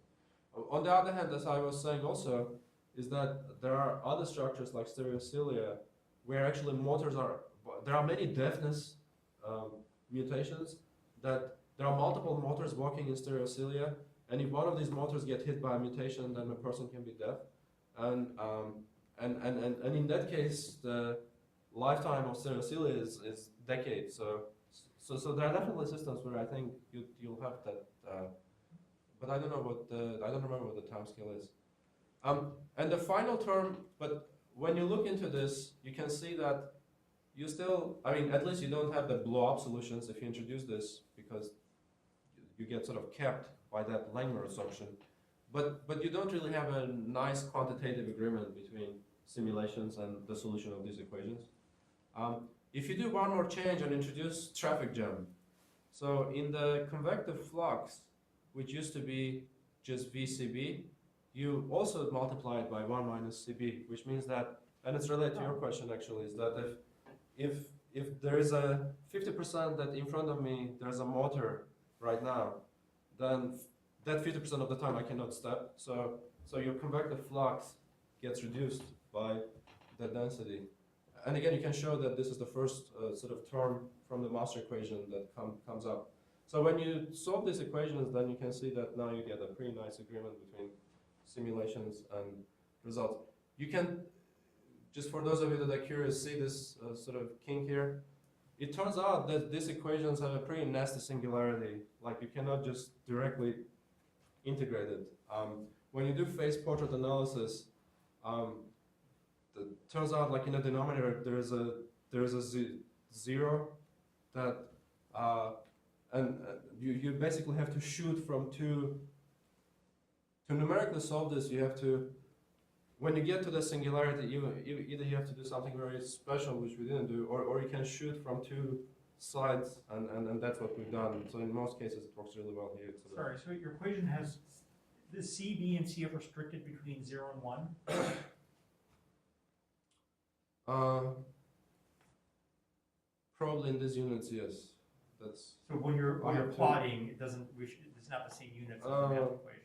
On the other hand, as I was saying also, is that there are other structures like stereocilia where actually motors are, there are many deafness mutations, that there are multiple motors working in stereocilia, and if one of these motors get hit by a mutation, then the person can be deaf. And in that case, the lifetime of stereocilia is decades. So there are definitely systems where I think you'll have that, but I don't know I don't remember what the time scale is. And the final term, but when you look into this, you can see that you still, I mean, at least you don't have the blow-up solutions if you introduce this, because you get sort of kept by that Langmuir assumption. But you don't really have a nice quantitative agreement between simulations and the solution of these equations. If you do one more change and introduce traffic jam, so in the convective flux, which used to be just VCB, you also multiply it by 1 minus CB, which means that, and it's related to your question actually, is that if there is a 50% that in front of me, there's a motor right now, then that 50% of the time I cannot step. So your convective flux gets reduced by the density. And again, you can show that this is the first sort of term from the master equation that comes up. So when you solve these equations, then you can see that now you get a pretty nice agreement between simulations and results. You can, just for those of you that are curious, see this sort of kink here. It turns out that these equations have a pretty nasty singularity. Like you cannot just directly integrate it. When you do phase portrait analysis, it turns out like in a denominator there is a zero that and you basically have to shoot from two. To numerically solve this, you have to, when you get to the singularity, either you have to do something very special, which we didn't do, or you can shoot from two sides, and that's what we've done. So in most cases, it works really well here. Sorry, so your equation has the CB and CF restricted between 0 and 1? Probably in these units, yes. That's. So when you're plotting, it doesn't. It's not the same units as the math equation.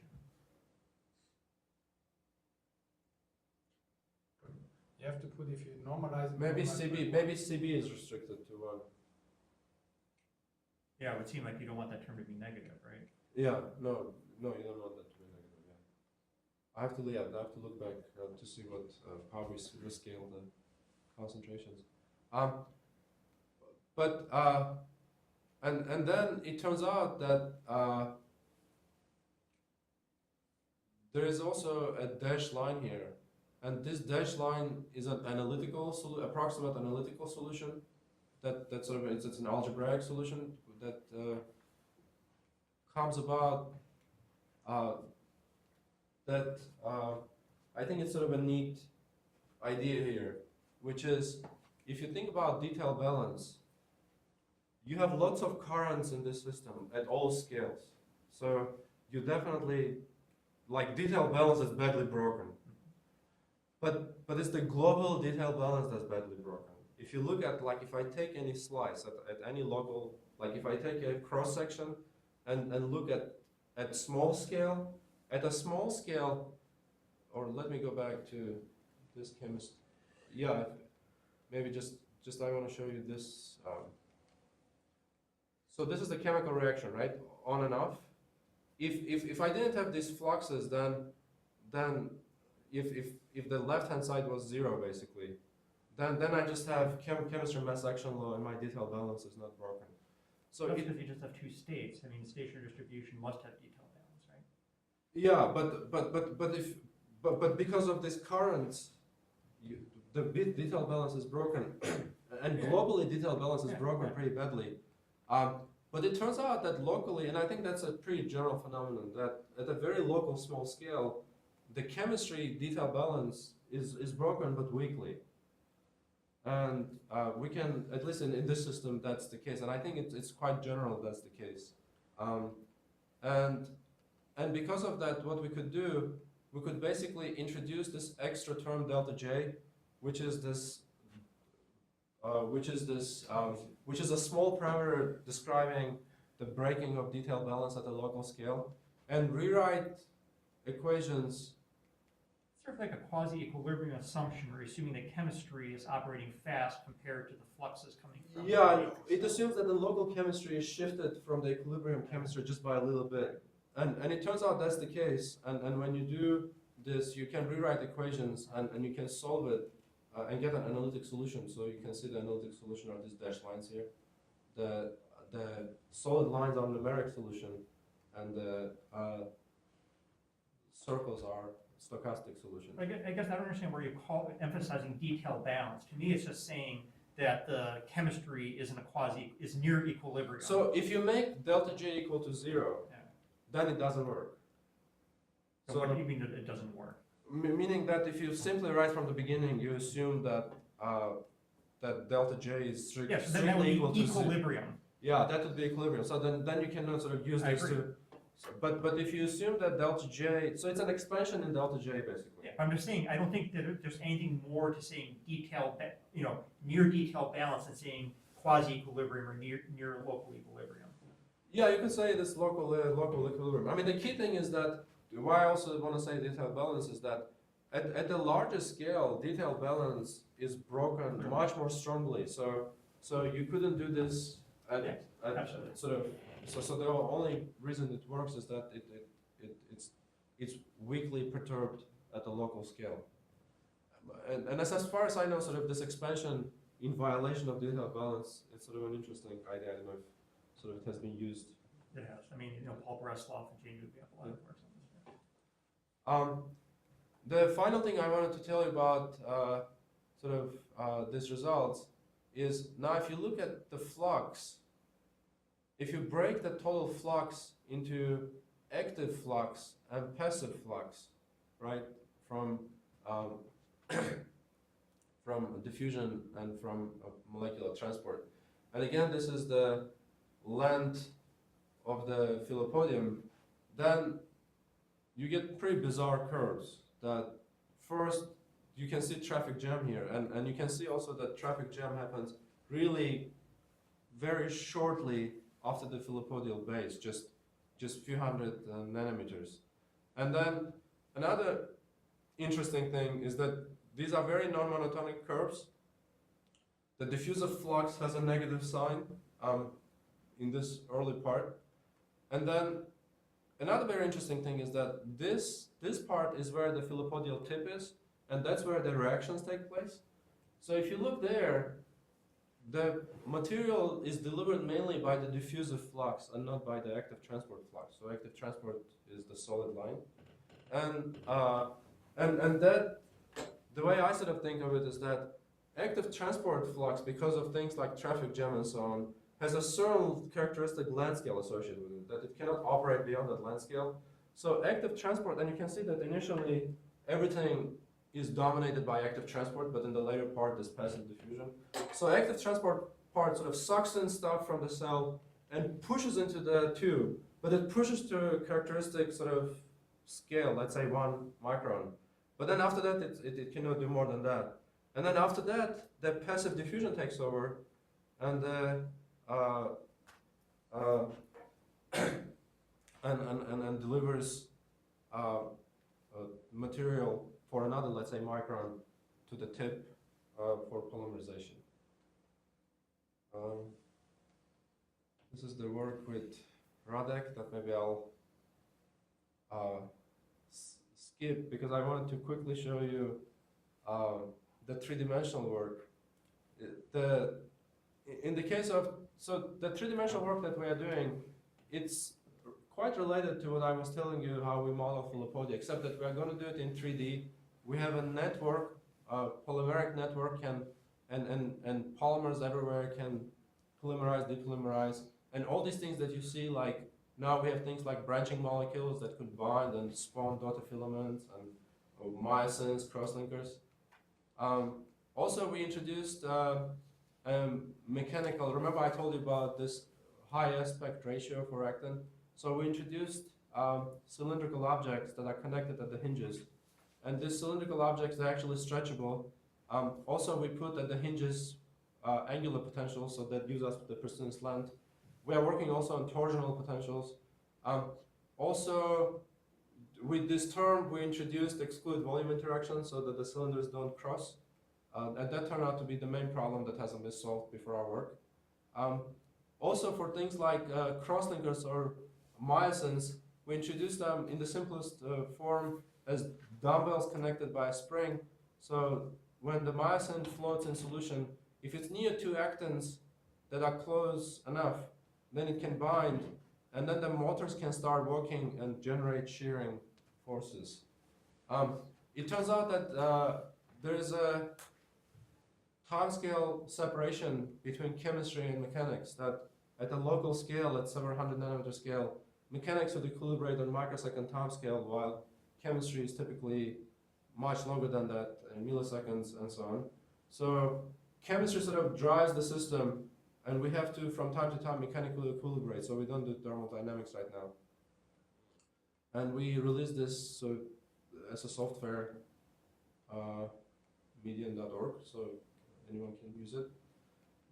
You have to put, if you normalize it. Maybe CB is restricted to 1. Yeah, it would seem like you don't want that term to be negative, right? Yeah, no, you don't want that to be negative. Yeah, I have to look back to see what how we scale the concentrations. But and then it turns out that there is also a dashed line here, and this dashed line is an approximate analytical solution. That sort of it's an algebraic solution that comes about. I think it's sort of a neat idea here, which is if you think about detail balance, you have lots of currents in this system at all scales. So you definitely, like, detail balance is badly broken. But it's the global detail balance that's badly broken. If you look at, like, if I take any slice at any local, like if I take a cross section and look at small scale, at a small scale, or let me go back to this chemist. Yeah, maybe just I want to show you this. So this is the chemical reaction, right? On and off. If I didn't have these fluxes, then if the left hand side was zero basically, then I just have chemistry mass action law and my detail balance is not broken. So That's because you just have two states. I mean, the stationary distribution must have detail balance, right? yeah, but because of these currents, the detail balance is broken, and globally detail balance is broken pretty badly. But it turns out that locally, and I think that's a pretty general phenomenon, that at a very local small scale, the chemistry detail balance is broken but weakly. And we can, at least in this system, that's the case. And I think it's quite general that's the case. And because of that, what we could do, we could basically introduce this extra term delta J, which is a small parameter describing the breaking of detail balance at a local scale, and rewrite equations. Sort of like a quasi-equilibrium assumption, or assuming that chemistry is operating fast compared to the fluxes coming from. Yeah, it assumes that the local chemistry is shifted from the equilibrium chemistry just by a little bit. And it turns out that's the case. And when you do this, you can rewrite equations and you can solve it and get an analytic solution. So you can see the analytic solution are these dashed lines here. The solid lines are numeric solution, and the circles are stochastic solution. I guess I don't understand where you call it emphasizing detail balance. To me, it's just saying that the chemistry is near equilibrium. So if you make delta J equal to 0, Yeah. then it doesn't work. So what do you mean that it doesn't work? Meaning that if you simply write from the beginning, you assume that that delta J is strictly Yes, then that would be equal to 0. equilibrium. Yeah, that would be equilibrium. So then you cannot sort of use I these agree. two. But if you assume that delta J, so it's an expansion in delta J basically. Yeah, I'm just saying, I don't think that there's anything more to saying near detail balance than saying quasi-equilibrium or near local equilibrium. Yeah, you could say this local equilibrium. I mean, the key thing is that why I also want to say detail balance is that at the larger scale, detail balance is broken much more strongly. So you couldn't do this at Absolutely. sort of. So the only reason it works is that it's weakly perturbed at the local scale. And as far as I know, sort of this expansion in violation of detail balance, it's sort of an interesting idea. I don't know if sort of it has been used. It has. I mean, Paul Bresloff and Jane Newby have a lot of work on this. The final thing I wanted to tell you about these results is now if you look at the flux, if you break the total flux into active flux and passive flux, right, from diffusion and from molecular transport, and again this is the length of the philopodium, then you get pretty bizarre curves. That first you can see traffic jam here, and you can see also that traffic jam happens really very shortly after the philopodial base, just few hundred nanometers. And then another interesting thing is that these are very non-monotonic curves. The diffusive flux has a negative sign. in this early part. And then another very interesting thing is that this part is where the filopodial tip is, and that's where the reactions take place. So if you look there, the material is delivered mainly by the diffusive flux and not by the active transport flux. So active transport is the solid line, and that the way I sort of think of it is that active transport flux, because of things like traffic jam and so on, has a certain characteristic length scale associated with it, that it cannot operate beyond that length scale. So active transport, and you can see that initially everything is dominated by active transport, but in the later part there's passive diffusion. So active transport part sort of sucks in stuff from the cell and pushes into the tube, but it pushes to a characteristic sort of scale, let's say 1 micron. But then after that, it cannot do more than that. And then after that, the passive diffusion takes over, and and delivers material for another, let's say, micron to the tip for polymerization. This is the work with Radek that maybe I'll skip, because I wanted to quickly show you the three-dimensional work. In the case of, so the three-dimensional work that we are doing, it's quite related to what I was telling you, how we model filopodia, except that we are going to do it in 3D. We have a network, a polymeric network, and polymers everywhere can polymerize, depolymerize, and all these things that you see, like now we have things like branching molecules that could bind and spawn daughter filaments and myosins, crosslinkers. Also, we introduced mechanical. Remember, I told you about this high aspect ratio for actin. So we introduced cylindrical objects that are connected at the hinges, and these cylindrical objects are actually stretchable. Also, we put at the hinges angular potentials, so that gives us the persistence length. We are working also on torsional potentials. Also, with this term, we introduced exclude volume interactions so that the cylinders don't cross. And that turned out to be the main problem that hasn't been solved before our work. Also, for things like crosslinkers or myosins, we introduced them in the simplest form as dumbbells connected by a spring. So when the myosin floats in solution, if it's near two actins that are close enough, then it can bind, and then the motors can start working and generate shearing forces. It turns out that there is a time-scale separation between chemistry and mechanics, that at a local scale, at several hundred nanometer scale, mechanics would equilibrate on microsecond time scale, while chemistry is typically much longer than that, in milliseconds and so on. So chemistry sort of drives the system, and we have to, from time to time, mechanically equilibrate, so we don't do thermodynamics right now. And we released this as a software, median.org, so anyone can use it.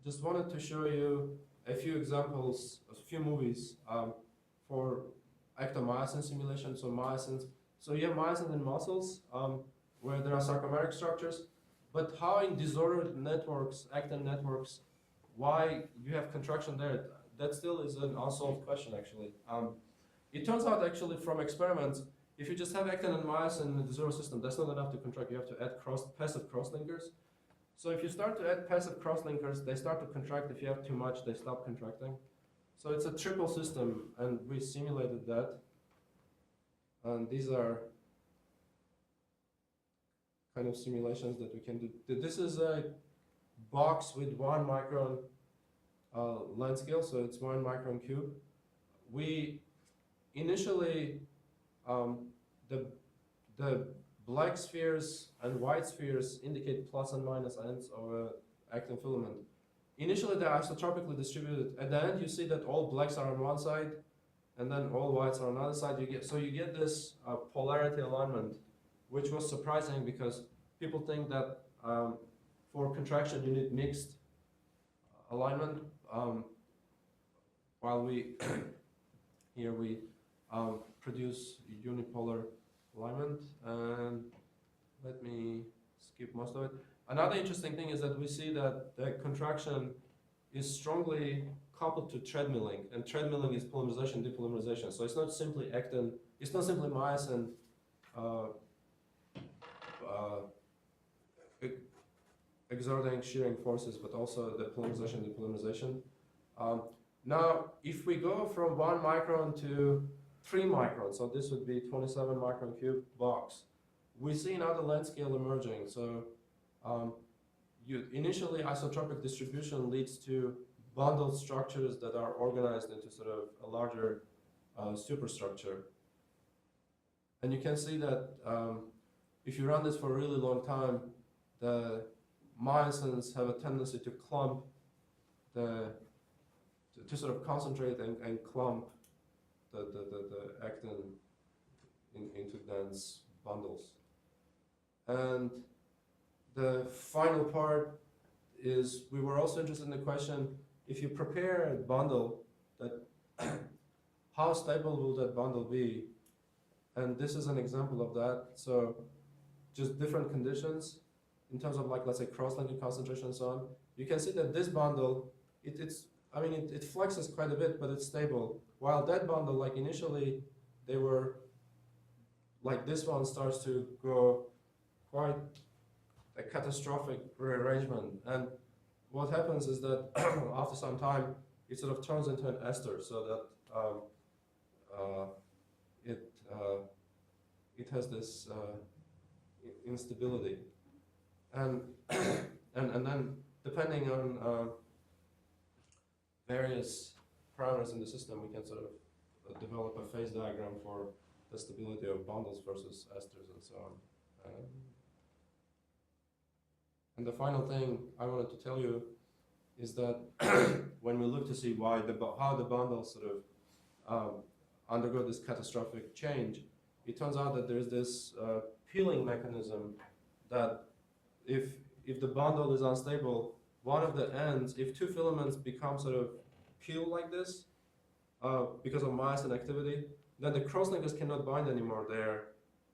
Just wanted to show you a few examples, a few movies for ectomyosin simulation, so myosins. So you have myosin in muscles where there are sarcomeric structures, but how in disordered networks, actin networks, why you have contraction there, that still is an unsolved question actually. It turns out actually from experiments, if you just have actin and myosin in the disordered system, that's not enough to contract, you have to add passive crosslinkers. So if you start to add passive crosslinkers, they start to contract. If you have too much, they stop contracting. So it's a triple system, and we simulated that. And these are kind of simulations that we can do. This is a box with 1 micron length scale, so it's 1 micron cube. We initially, the black spheres and white spheres indicate plus and minus ends of an actin filament. Initially, they're isotropically distributed. At the end, you see that all blacks are on one side, and then all whites are on another side. You get this polarity alignment, which was surprising because people think that for contraction you need mixed alignment. While we here we produce unipolar alignment, and let me skip most of it. Another interesting thing is that we see that the contraction is strongly coupled to treadmilling, and treadmilling is polymerization, depolymerization. So it's not simply actin, it's not simply myosin exerting shearing forces, but also the polymerization, depolymerization. Now, if we go from 1 micron to 3 microns, so this would be 27 micron cube box, we see another length scale emerging. So initially isotropic distribution leads to bundled structures that are organized into sort of a larger superstructure. And you can see that if you run this for a really long time, the myosins have a tendency to clump, to sort of concentrate and clump the actin into dense bundles. And the final part is we were also interested in the question, if you prepare a bundle, that how stable will that bundle be? And this is an example of that. So just different conditions in terms of, like, let's say cross-linking concentration and so on. You can see that this bundle, it flexes quite a bit, but it's stable. While that bundle, like initially, they were, like this one starts to go quite a catastrophic rearrangement. And what happens is that after some time, it sort of turns into an ester, so that it has this instability. And then depending on various parameters in the system, we can sort of develop a phase diagram for the stability of bundles versus esters and so on. And the final thing I wanted to tell you is that when we look to see why how the bundles sort of undergo this catastrophic change, it turns out that there's this peeling mechanism that if the bundle is unstable, one of the ends, if two filaments become sort of peel like this because of myosin activity, then the cross-linkers cannot bind anymore there,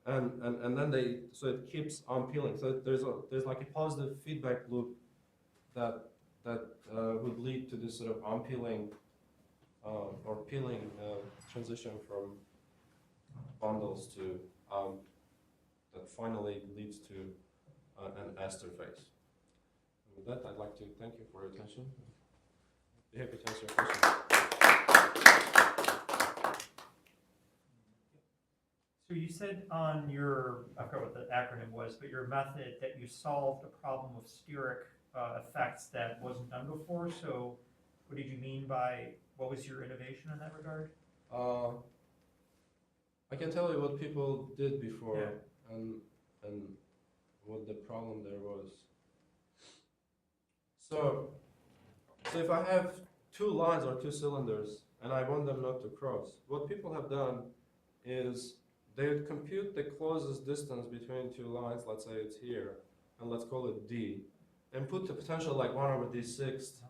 and then so it keeps on peeling. So there's like a positive feedback loop that would lead to this sort of unpeeling or peeling transition from bundles to that finally leads to an ester phase. And with that, I'd like to thank you for your attention. Be happy to answer your questions. So you said on your, I forgot what the acronym was, but your method that you solved a problem of steric effects that wasn't done before. So what did you mean by, what was your innovation in that regard? I can tell you what people did before, Yeah. and what the problem there was. So if I have two lines or two cylinders and I want them not to cross, what people have done is they would compute the closest distance between two lines, let's say it's here, and let's call it D, and put the potential like 1/d6.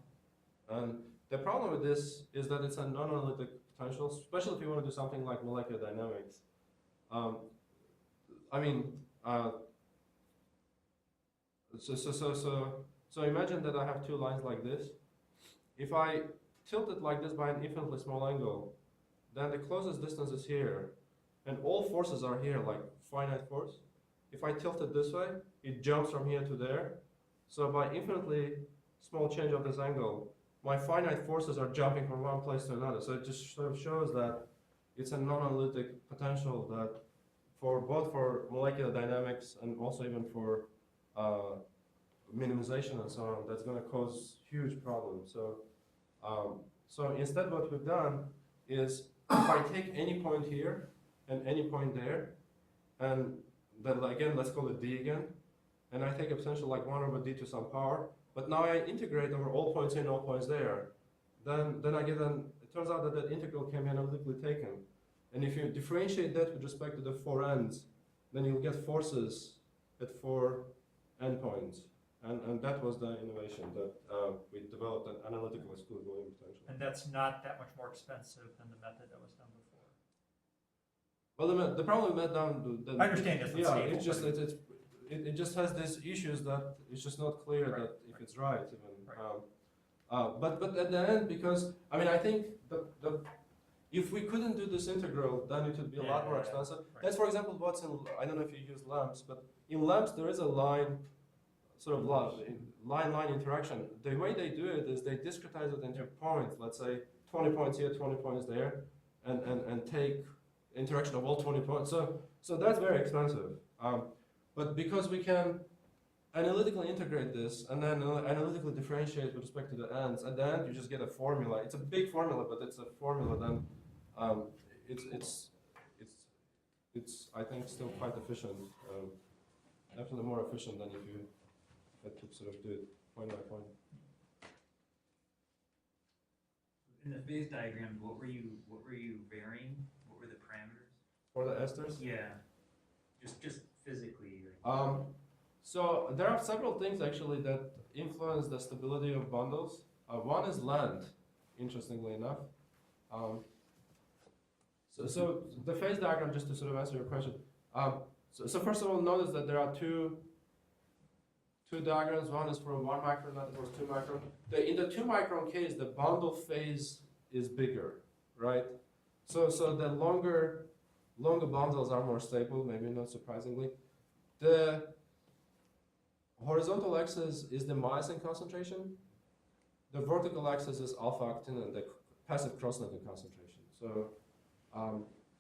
And the problem with this is that it's a non-analytic potential, especially if you want to do something like molecular dynamics. So imagine that I have two lines like this. If I tilt it like this by an infinitely small angle, then the closest distance is here, and all forces are here, like finite force. If I tilt it this way, it jumps from here to there. So by infinitely small change of this angle, my finite forces are jumping from one place to another. So it just sort of shows that it's a non-analytic potential that both for molecular dynamics and also even for minimization and so on, that's going to cause huge problems. So instead what we've done is if I take any point here and any point there, and then again, let's call it D again, and I take a potential like 1/d to some power, but now I integrate over all points in, all points there, then I get it turns out that that integral can be analytically taken. And if you differentiate that with respect to the four ends, then you'll get forces at four endpoints. And that was the innovation, that we developed an analytical exclusive volume potential. And that's not that much more expensive than the method that was done before. Well, the problem with that I understand it's yeah, unstable, it's just but it just has these issues that it's just not clear Right, that if it's right even. Right. But at the end, because I mean, I think if we couldn't do this integral, then it would be a lot more expensive. Right. That's, for example, what's in, I don't know if you use lamps, but in lamps there is a line, sort of line-line interaction. The way they do it is they discretize it into points, let's say 20 points here, 20 points there, and take interaction of all 20 points. So that's very expensive. But because we can analytically integrate this and then analytically differentiate with respect to the ends, at the end you just get a formula. It's a big formula, but it's a formula. Then it's I think still quite efficient. Definitely more efficient than if you had to sort of do it point by point. In the phase diagrams, what were you varying? What were the parameters? For the esters? Yeah, just physically. So there are several things actually that influence the stability of bundles. One is land, interestingly enough. So the phase diagram, just to sort of answer your question. So first of all, notice that there are two diagrams. One is for 1 micron, another for 2 micron. In the 2 micron case, the bundle phase is bigger, right? So the longer bundles are more stable, maybe not surprisingly. The horizontal axis is the myosin concentration. The vertical axis is alpha-actin and the passive cross-linking concentration.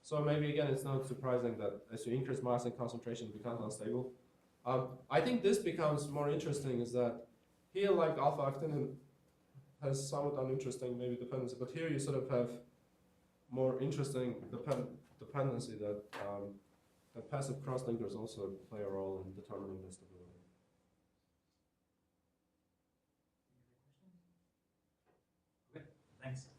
So maybe again, it's not surprising that as you increase myosin concentration, it becomes unstable. I think this becomes more interesting is that here, like alpha-actin has somewhat uninteresting maybe dependency, but here you sort of have more interesting dependency that the passive cross-linkers also play a role in determining the stability. Thanks.